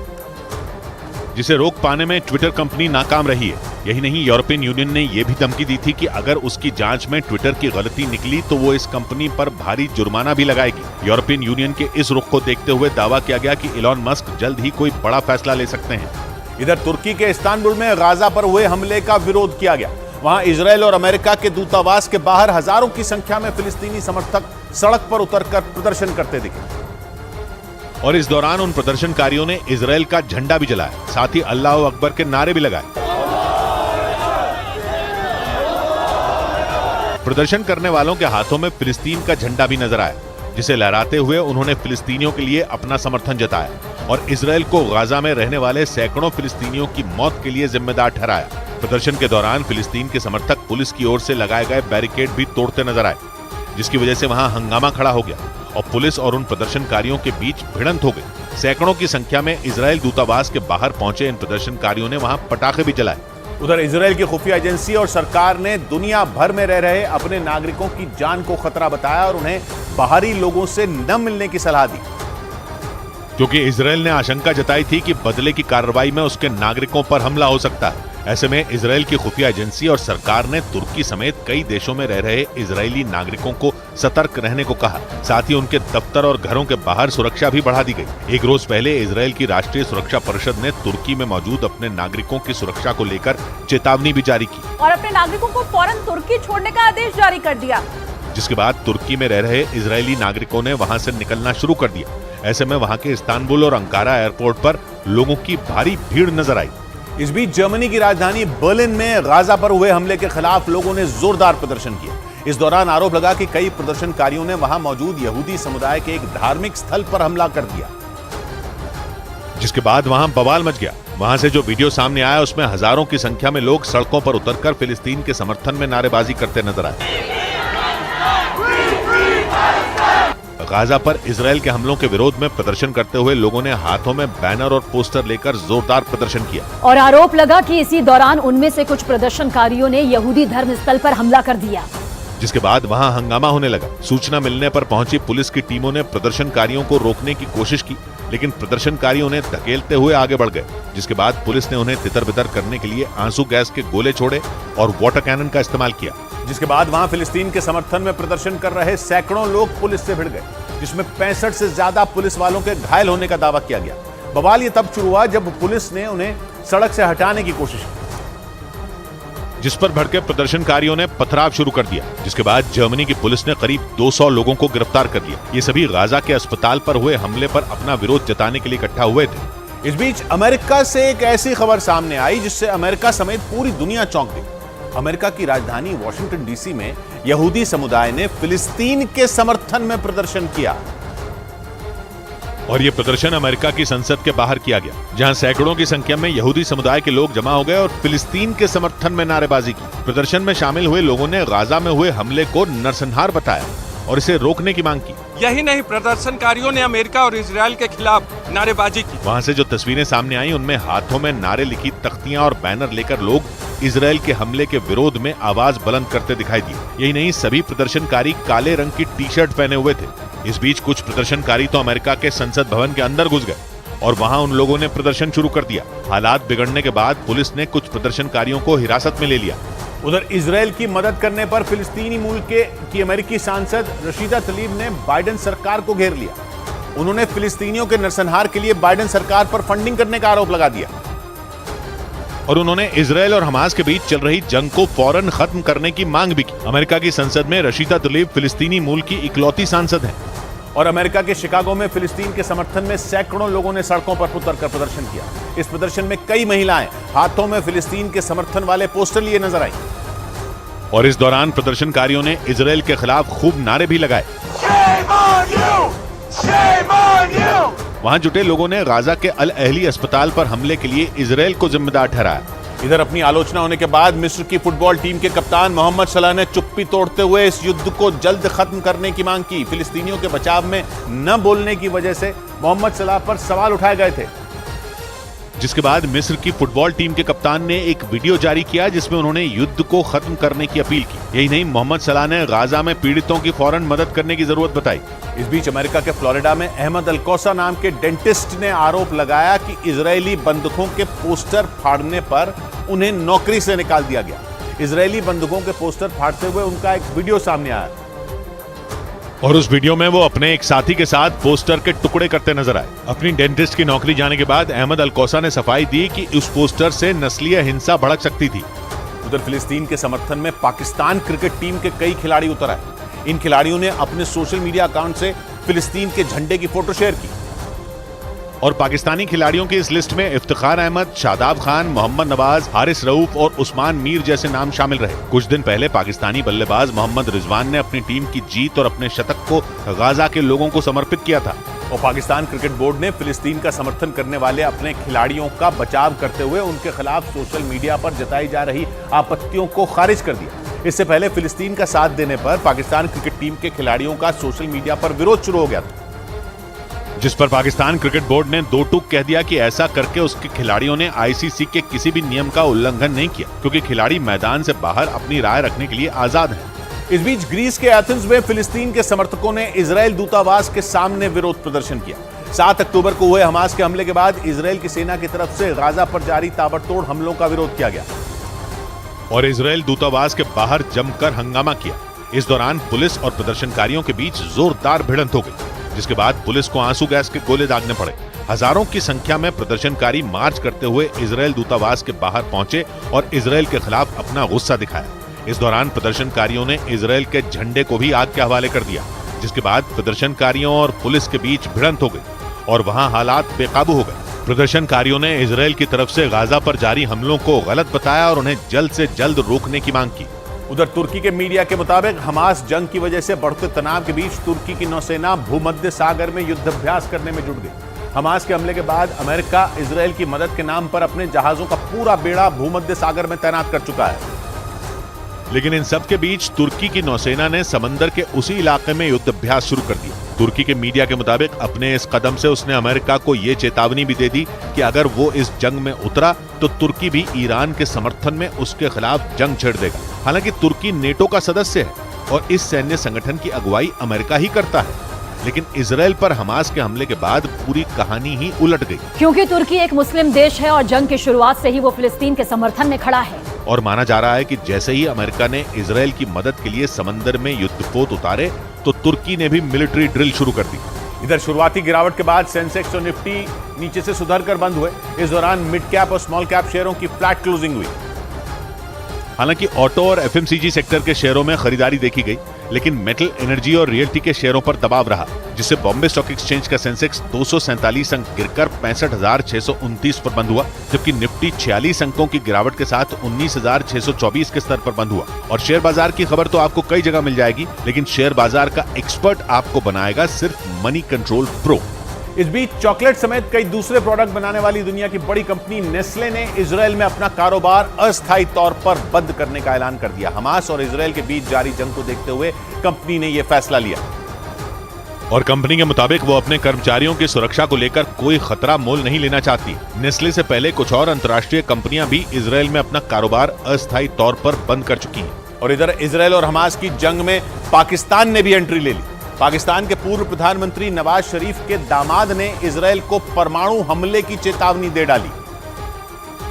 जिसे रोक पाने में ट्विटर कंपनी नाकाम रही है। यही नहीं, यूरोपियन यूनियन ने यह भी धमकी दी थी कि अगर उसकी जांच में ट्विटर की गलती निकली तो वो इस कंपनी पर भारी जुर्माना भी लगाएगी। यूरोपियन यूनियन के इस रुख को देखते हुए दावा किया गया कि इलॉन मस्क जल्द ही कोई बड़ा फैसला ले सकते हैं। इधर तुर्की के इस्तांबुल में गाजा पर हुए हमले का विरोध किया गया। वहां इजराइल और अमेरिका के दूतावास के बाहर हजारों की संख्या में फिलिस्तीनी समर्थक सड़क पर उतरकर प्रदर्शन करते दिखे और इस दौरान उन प्रदर्शनकारियों ने इजराइल का झंडा भी जलाया, साथ ही अल्लाह अकबर के नारे भी लगाए। प्रदर्शन करने वालों के हाथों में फिलिस्तीन का झंडा भी नजर आया, जिसे लहराते हुए उन्होंने फिलिस्तीनियों के लिए अपना समर्थन जताया और इजराइल को गाजा में रहने वाले सैकड़ों फिलिस्तीनियों की मौत के लिए जिम्मेदार ठहराया। प्रदर्शन के दौरान फिलिस्तीन के समर्थक पुलिस की ओर से लगाए गए बैरिकेड भी तोड़ते नजर आए, जिसकी वजह से वहां हंगामा खड़ा हो गया और पुलिस और उन प्रदर्शनकारियों के बीच भिड़ंत हो गई। सैकड़ों की संख्या में इजराइल दूतावास के बाहर पहुंचे इन प्रदर्शनकारियों ने वहां पटाखे भी जलाए। उधर इजराइल की खुफिया एजेंसी और सरकार ने दुनिया भर में रह रहे अपने नागरिकों की जान को खतरा बताया और उन्हें बाहरी लोगों से न मिलने की सलाह दी। क्योंकि इजराइल ने आशंका जताई थी कि बदले की कार्रवाई में उसके नागरिकों पर हमला हो सकता है। ऐसे में इजराइल की खुफिया एजेंसी और सरकार ने तुर्की समेत कई देशों में रह रहे इजरायली नागरिकों को सतर्क रहने को कहा। साथ ही उनके दफ्तर और घरों के बाहर सुरक्षा भी बढ़ा दी गई। एक रोज पहले इजराइल की राष्ट्रीय सुरक्षा परिषद ने तुर्की में मौजूद अपने नागरिकों की सुरक्षा को लेकर चेतावनी भी जारी की और अपने नागरिकों को फौरन तुर्की छोड़ने का आदेश जारी कर दिया, जिसके बाद तुर्की में रह रहे इजरायली नागरिकों ने वहां से निकलना शुरू कर दिया। ऐसे में वहां के इस्तांबुल और अंकारा एयरपोर्ट पर लोगों की भारी भीड़ नजर आई। इस बीच जर्मनी की राजधानी बर्लिन में गाजा पर हुए हमले के खिलाफ लोगों ने जोरदार प्रदर्शन किया। इस दौरान आरोप लगा कि कई प्रदर्शनकारियों ने वहां मौजूद यहूदी समुदाय के एक धार्मिक स्थल पर हमला कर दिया, जिसके बाद वहां बवाल मच गया। वहां से जो वीडियो सामने आया उसमें हजारों की संख्या में लोग सड़कों पर उतरकर फिलिस्तीन के समर्थन में नारेबाजी करते नजर आए। गाजा पर इजरायल के हमलों के विरोध में प्रदर्शन करते हुए लोगों ने हाथों में बैनर और पोस्टर लेकर जोरदार प्रदर्शन किया और आरोप लगा कि इसी दौरान उनमें से कुछ प्रदर्शनकारियों ने यहूदी धर्म स्थल पर हमला कर दिया, जिसके बाद वहां हंगामा होने लगा। सूचना मिलने पर पहुंची पुलिस की टीमों ने प्रदर्शनकारियों को रोकने की कोशिश की, लेकिन प्रदर्शनकारी उन्हें धकेलते हुए आगे बढ़ गए। जिसके बाद पुलिस ने उन्हें तितर-बितर करने के लिए आंसू गैस के गोले छोड़े और वाटर कैनन का इस्तेमाल किया। जिसके बाद वहां फिलिस्तीन के समर्थन में प्रदर्शन कर रहे सैकड़ों लोग पुलिस से भिड़ गए, जिसमें 65 से ज्यादा पुलिस वालों के घायल होने का दावा किया गया। बवाल ये तब शुरू हुआ जब पुलिस ने उन्हें सड़क से हटाने की कोशिश की, जिस पर भड़के प्रदर्शनकारियों ने पथराव शुरू कर दिया। जिसके बाद जर्मनी की पुलिस ने करीब 200 लोगों को गिरफ्तार कर लिया। ये सभी गाजा के अस्पताल पर हुए हमले पर अपना विरोध जताने के लिए इकट्ठा हुए थे। इस बीच अमेरिका से एक ऐसी खबर सामने आई जिससे अमेरिका समेत पूरी दुनिया चौंक गई। अमेरिका की राजधानी वॉशिंगटन डीसी में यहूदी समुदाय ने फिलिस्तीन के समर्थन में प्रदर्शन किया और ये प्रदर्शन अमेरिका की संसद के बाहर किया गया, जहां सैकड़ों की संख्या में यहूदी समुदाय के लोग जमा हो गए और फिलिस्तीन के समर्थन में नारेबाजी की। प्रदर्शन में शामिल हुए लोगों ने गाजा में हुए हमले को नरसंहार बताया और इसे रोकने की मांग की। यही नहीं, प्रदर्शनकारियों ने अमेरिका और इजरायल के खिलाफ नारेबाजी की। वहां से जो तस्वीरें सामने आई उनमें हाथों में नारे लिखी तख्तियां और बैनर लेकर लोग इजरायल के हमले के विरोध में आवाज बुलंद करते दिखाई दिए। यही नहीं, सभी प्रदर्शनकारी काले रंग की टी शर्ट पहने हुए थे। इस बीच कुछ प्रदर्शनकारी तो अमेरिका के संसद भवन के अंदर घुस गए और वहां उन लोगों ने प्रदर्शन शुरू कर दिया। हालात बिगड़ने के बाद पुलिस ने कुछ प्रदर्शनकारियों को हिरासत में ले लिया। उधर इजरायल की मदद करने पर फिलिस्तीनी मूल की अमेरिकी सांसद रशीदा तलीब ने बाइडेन सरकार को घेर लिया। उन्होंने फिलिस्तीनियों के नरसंहार के लिए बाइडेन सरकार पर फंडिंग करने का आरोप लगा दिया और उन्होंने इजरायल और हमास के बीच चल रही जंग को फौरन खत्म करने की मांग भी की। अमेरिका की संसद में रशीदा तलीब फिलिस्तीनी मूल की इकलौती सांसद हैं और अमेरिका के शिकागो में फिलिस्तीन के समर्थन में सैकड़ों लोगों ने सड़कों पर उतरकर प्रदर्शन किया। इस प्रदर्शन में कई महिलाएं हाथों में फिलिस्तीन के समर्थन वाले पोस्टर लिए नजर आई और इस दौरान प्रदर्शनकारियों ने इजरायल के खिलाफ खूब नारे भी लगाए। वहां जुटे लोगों ने गाजा के अल अहली अस्पताल पर हमले के लिए इजरायल को जिम्मेदार ठहराया। इधर अपनी आलोचना होने के बाद मिस्र की फुटबॉल टीम के कप्तान मोहम्मद सलाह ने चुप्पी तोड़ते हुए इस युद्ध को जल्द खत्म करने की मांग की। फिलिस्तीनियों के बचाव में न बोलने की वजह से मोहम्मद सलाह पर सवाल उठाए गए थे, जिसके बाद मिस्र की फुटबॉल टीम के कप्तान ने एक वीडियो जारी किया जिसमें उन्होंने युद्ध को खत्म करने की अपील की। यही नहीं, मोहम्मद सलाह ने गाजा में पीड़ितों की फौरन मदद करने की जरूरत बताई। इस बीच अमेरिका के फ्लोरिडा में अहमद अलकोसा नाम के डेंटिस्ट ने आरोप लगाया कि इजरायली बंदूकों के पोस्टर फाड़ने पर उन्हें नौकरी से निकाल दिया गया। इजरायली बंदूकों के पोस्टर फाड़ते हुए उनका एक वीडियो सामने आया और उस वीडियो में वो अपने एक साथी के साथ पोस्टर के टुकड़े करते नजर आए। अपनी डेंटिस्ट की नौकरी जाने के बाद अहमद अलकोसा ने सफाई दी कि उस पोस्टर से नस्लीय हिंसा भड़क सकती थी। उधर फिलिस्तीन के समर्थन में पाकिस्तान क्रिकेट टीम के कई खिलाड़ी उतर आए। इन खिलाड़ियों ने अपने सोशल मीडिया अकाउंट से फिलिस्तीन के झंडे की फोटो शेयर की और पाकिस्तानी खिलाड़ियों की इस लिस्ट में इफ्तिखार अहमद, शादाब खान, मोहम्मद नवाज, हारिस रऊफ और उस्मान मीर जैसे नाम शामिल रहे। कुछ दिन पहले पाकिस्तानी बल्लेबाज मोहम्मद रिजवान ने अपनी टीम की जीत और अपने शतक को गाजा के लोगों को समर्पित किया था और पाकिस्तान क्रिकेट बोर्ड ने फिलिस्तीन का समर्थन करने वाले अपने खिलाड़ियों का बचाव करते हुए उनके खिलाफ सोशल मीडिया पर जताई जा रही आपत्तियों को खारिज कर दिया। इससे पहले फिलिस्तीन का साथ देने पर पाकिस्तान क्रिकेट टीम के खिलाड़ियों का सोशल मीडिया पर विरोध शुरू हो गया था, जिस पर पाकिस्तान क्रिकेट बोर्ड ने दो टूक कह दिया कि ऐसा करके उसके खिलाड़ियों ने आईसीसी के किसी भी नियम का उल्लंघन नहीं किया, क्योंकि खिलाड़ी मैदान से बाहर अपनी राय रखने के लिए आजाद हैं। इस बीच ग्रीस के एथेंस में फिलिस्तीन के समर्थकों ने इजरायल दूतावास के सामने विरोध प्रदर्शन किया। 7 अक्टूबर को हुए हमास के हमले के बाद इजरायल की सेना की तरफ से गाजा पर जारी ताबड़तोड़ हमलों का विरोध किया गया और इजरायल दूतावास के बाहर जमकर हंगामा किया। इस दौरान पुलिस और प्रदर्शनकारियों के बीच जोरदार भिड़ंत हो गई, जिसके बाद पुलिस को आंसू गैस के गोले दागने पड़े। हजारों की संख्या में प्रदर्शनकारी मार्च करते हुए इजरायल दूतावास के बाहर पहुंचे और इजरायल के खिलाफ अपना गुस्सा दिखाया। इस दौरान प्रदर्शनकारियों ने इजरायल के झंडे को भी आग के हवाले कर दिया, जिसके बाद प्रदर्शनकारियों और पुलिस के बीच भिड़ंत हो गई और वहां हालात बेकाबू हो गए। प्रदर्शनकारियों ने इजरायल की तरफ से गाजा पर जारी हमलों को गलत बताया और उन्हें जल्द से जल्द रोकने की मांग की। उधर तुर्की के मीडिया के मुताबिक हमास जंग की वजह से बढ़ते तनाव के बीच तुर्की की नौसेना भूमध्य सागर में युद्धाभ्यास करने में जुट गई। हमास के हमले के बाद अमेरिका इजरायल की मदद के नाम पर अपने जहाजों का पूरा बेड़ा भूमध्य सागर में तैनात कर चुका है। लेकिन इन सब के बीच तुर्की की नौसेना ने समंदर के उसी इलाके में युद्धाभ्यास शुरू कर दिया। तुर्की के मीडिया के मुताबिक अपने इस कदम से उसने अमेरिका को यह चेतावनी भी दे दी कि अगर वो इस जंग में उतरा तो तुर्की भी ईरान के समर्थन में उसके खिलाफ जंग छेड़ देगा। हालांकि तुर्की नेटो का सदस्य है और इस सैन्य संगठन की अगुवाई अमेरिका ही करता है, लेकिन इजरायल पर हमास के हमले के बाद पूरी कहानी ही उलट गई। क्योंकि तुर्की एक मुस्लिम देश है और जंग की शुरुआत से ही वो फिलिस्तीन के समर्थन में खड़ा है। और माना जा रहा है कि जैसे ही अमेरिका ने इजरायल की मदद के लिए समंदर में युद्धपोत उतारे तो तुर्की ने भी मिलिट्री ड्रिल शुरू कर दी। इधर शुरुआती गिरावट के बाद सेंसेक्स और निफ्टी नीचे से सुधर कर बंद हुए। इस दौरान मिड कैप और स्मॉल कैप शेयरों की फ्लैट क्लोजिंग हुई। हालांकि ऑटो और एफएमसीजी सेक्टर के शेयरों में खरीदारी देखी गई, लेकिन मेटल, एनर्जी और रियल्टी के शेयरों पर दबाव रहा, जिससे बॉम्बे स्टॉक एक्सचेंज का सेंसेक्स 247 अंक गिरकर 65,629 पर बंद हुआ, जबकि निफ्टी 46 अंकों की गिरावट के साथ 19,624 के स्तर पर बंद हुआ। और शेयर बाजार की खबर तो आपको कई जगह मिल जाएगी, लेकिन शेयर बाजार का एक्सपर्ट आपको बनाएगा सिर्फ मनी कंट्रोल प्रो। इस बीच चॉकलेट समेत कई दूसरे प्रोडक्ट बनाने वाली दुनिया की बड़ी कंपनी नेस्ले ने इजरायल में अपना कारोबार अस्थायी तौर पर बंद करने का ऐलान कर दिया। हमास और इजरायल के बीच जारी जंग को देखते हुए कंपनी ने यह फैसला लिया और कंपनी के मुताबिक वो अपने कर्मचारियों की सुरक्षा को लेकर कोई खतरा मोल नहीं लेना चाहती। नेस्ले से पहले कुछ और अंतर्राष्ट्रीय कंपनियां भी इजरायल में अपना कारोबार अस्थायी तौर पर बंद कर चुकी हैं। और इधर इजरायल और हमास की जंग में पाकिस्तान ने भी एंट्री ले ली। पाकिस्तान के पूर्व प्रधानमंत्री नवाज शरीफ के दामाद ने इजरायल को परमाणु हमले की चेतावनी दे डाली।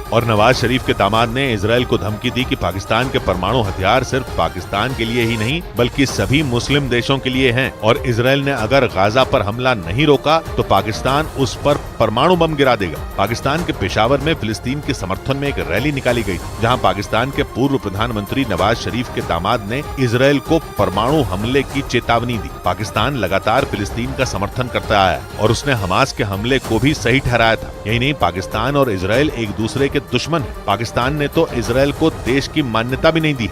और नवाज शरीफ के दामाद ने इजरायल को धमकी दी कि पाकिस्तान के परमाणु हथियार सिर्फ पाकिस्तान के लिए ही नहीं बल्कि सभी मुस्लिम देशों के लिए हैं, और इजरायल ने अगर गाजा पर हमला नहीं रोका तो पाकिस्तान उस पर परमाणु बम गिरा देगा। पाकिस्तान के पेशावर में फिलिस्तीन के समर्थन में एक रैली निकाली गई, जहां पाकिस्तान के पूर्व प्रधानमंत्री नवाज शरीफ के दामाद ने इजरायल को परमाणु हमले की चेतावनी दी। पाकिस्तान लगातार फिलिस्तीन का समर्थन करता आया और उसने हमास के हमले को भी सही ठहराया था। यही नहीं, पाकिस्तान और इजरायल एक दूसरे के दुश्मन है। पाकिस्तान ने तो इजरायल को देश की मान्यता भी नहीं दी।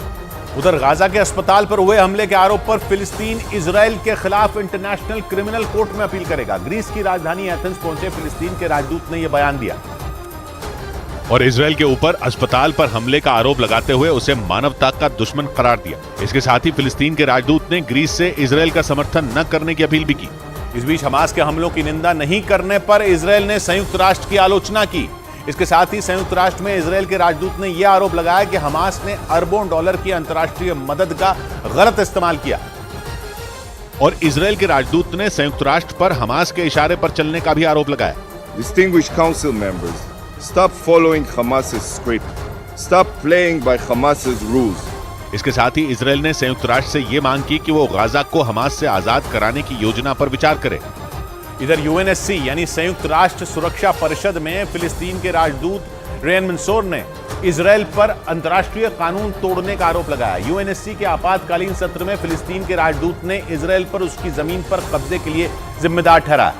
उधर गाजा के अस्पताल पर हुए हमले के आरोप पर फिलिस्तीन इजरायल के खिलाफ इंटरनेशनल क्रिमिनल कोर्ट में अपील करेगा। ग्रीस की राजधानी एथेंस पहुंचे फिलिस्तीन के राजदूत ने यह बयान दिया और इजरायल के ऊपर अस्पताल पर हमले का आरोप लगाते हुए उसे मानवता का दुश्मन करार दिया। इसके साथ ही फिलिस्तीन के राजदूत ने ग्रीस से इजरायल का समर्थन न करने की अपील भी की। इस बीच हमास के हमलों की निंदा नहीं करने पर इजरायल ने संयुक्त राष्ट्र की आलोचना की। इसके साथ ही संयुक्त राष्ट्र में इजरायल के राजदूत ने यह आरोप लगाया कि हमास ने अरबों डॉलर की अंतर्राष्ट्रीय मदद का गलत इस्तेमाल किया। और इजरायल के राजदूत ने संयुक्त राष्ट्र पर हमास के इशारे पर चलने का भी आरोप लगाया। Distinguished council members, stop following Hamas's script. Stop playing by Hamas's rules. इसके साथ ही इजरायल ने संयुक्त राष्ट्र से यह मांग की कि वो गाजा को हमास से आजाद कराने की योजना पर विचार करे। इधर यूएनएससी यानी संयुक्त राष्ट्र सुरक्षा परिषद में फिलिस्तीन के राजदूत रेन मंसूर ने इजरायल पर अंतर्राष्ट्रीय कानून तोड़ने का आरोप लगाया। यूएनएससी के आपातकालीन सत्र में फिलिस्तीन के राजदूत ने इजरायल पर उसकी जमीन पर कब्जे के लिए जिम्मेदार ठहराया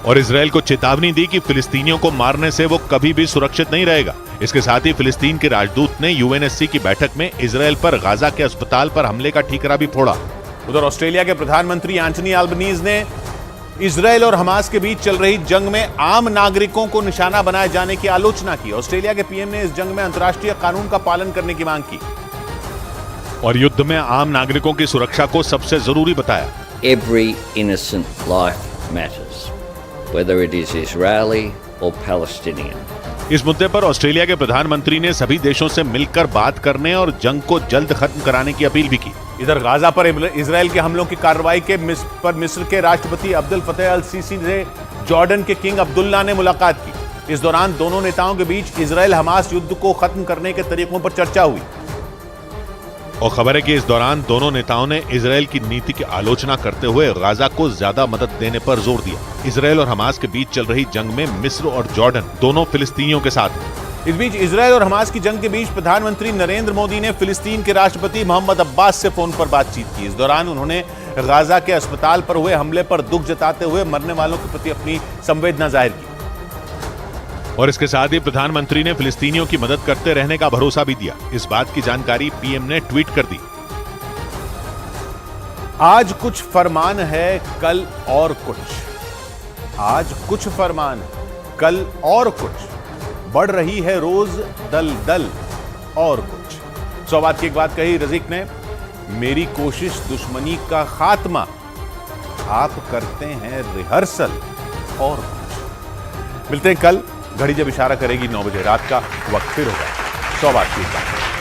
और इजरायल को चेतावनी दी कि फिलिस्तीनियों को मारने से वो कभी भी सुरक्षित नहीं रहेगा। इसके साथ ही फिलिस्तीन के राजदूत ने यूएनएससी की बैठक में इजरायल पर गाजा के अस्पताल पर हमले का ठीकरा भी फोड़ा। उधर ऑस्ट्रेलिया के प्रधानमंत्री एंटनी अल्बनीज ने इजरायल और हमास के बीच चल रही जंग में आम नागरिकों को निशाना बनाए जाने की आलोचना की। ऑस्ट्रेलिया के पीएम ने इस जंग में अंतर्राष्ट्रीय कानून का पालन करने की मांग की और युद्ध में आम नागरिकों की सुरक्षा को सबसे जरूरी बताया। Every innocent life matters, whether it is Israeli or Palestinian. इस मुद्दे पर ऑस्ट्रेलिया के प्रधानमंत्री ने सभी देशों से मिलकर बात करने और जंग को जल्द खत्म कराने की अपील भी की। इधर गाजा पर इजराइल के हमलों की कार्रवाई पर मिस्र के राष्ट्रपति अब्दुल फतेह अल सीसी से जॉर्डन के किंग अब्दुल्ला ने मुलाकात की। इस दौरान दोनों नेताओं के बीच इजराइल हमास युद्ध को खत्म करने के तरीकों पर चर्चा हुई। और खबर है कि इस दौरान दोनों नेताओं ने इजराइल की नीति की आलोचना करते हुए गाजा को ज्यादा मदद देने पर जोर दिया। इजराइल और हमास के बीच चल रही जंग में मिस्र और जॉर्डन दोनों फिलिस्तीनियों के साथ हैं। इस बीच इजराइल और हमास की जंग के बीच प्रधानमंत्री नरेंद्र मोदी ने फिलिस्तीन के राष्ट्रपति मोहम्मद अब्बास से फोन पर बातचीत की। इस दौरान उन्होंने गाजा के अस्पताल पर हुए हमले पर दुख जताते हुए मरने वालों के प्रति अपनी संवेदना जाहिर की। और इसके साथ ही प्रधानमंत्री ने फिलिस्तीनियों की मदद करते रहने का भरोसा भी दिया। इस बात की जानकारी पीएम ने ट्वीट कर दी। आज कुछ फरमान है, कल और कुछ। आज कुछ फरमान है, कल और कुछ। बढ़ रही है रोज दल दल और कुछ। 100 बात की एक बात कही रज़ीक ने, मेरी कोशिश दुश्मनी का खात्मा, आप करते हैं रिहर्सल और कुछ। मिलते हैं कल, घड़ी जब इशारा करेगी 9 बजे रात का। वक्त फिर होगा 100 बात की एक बात।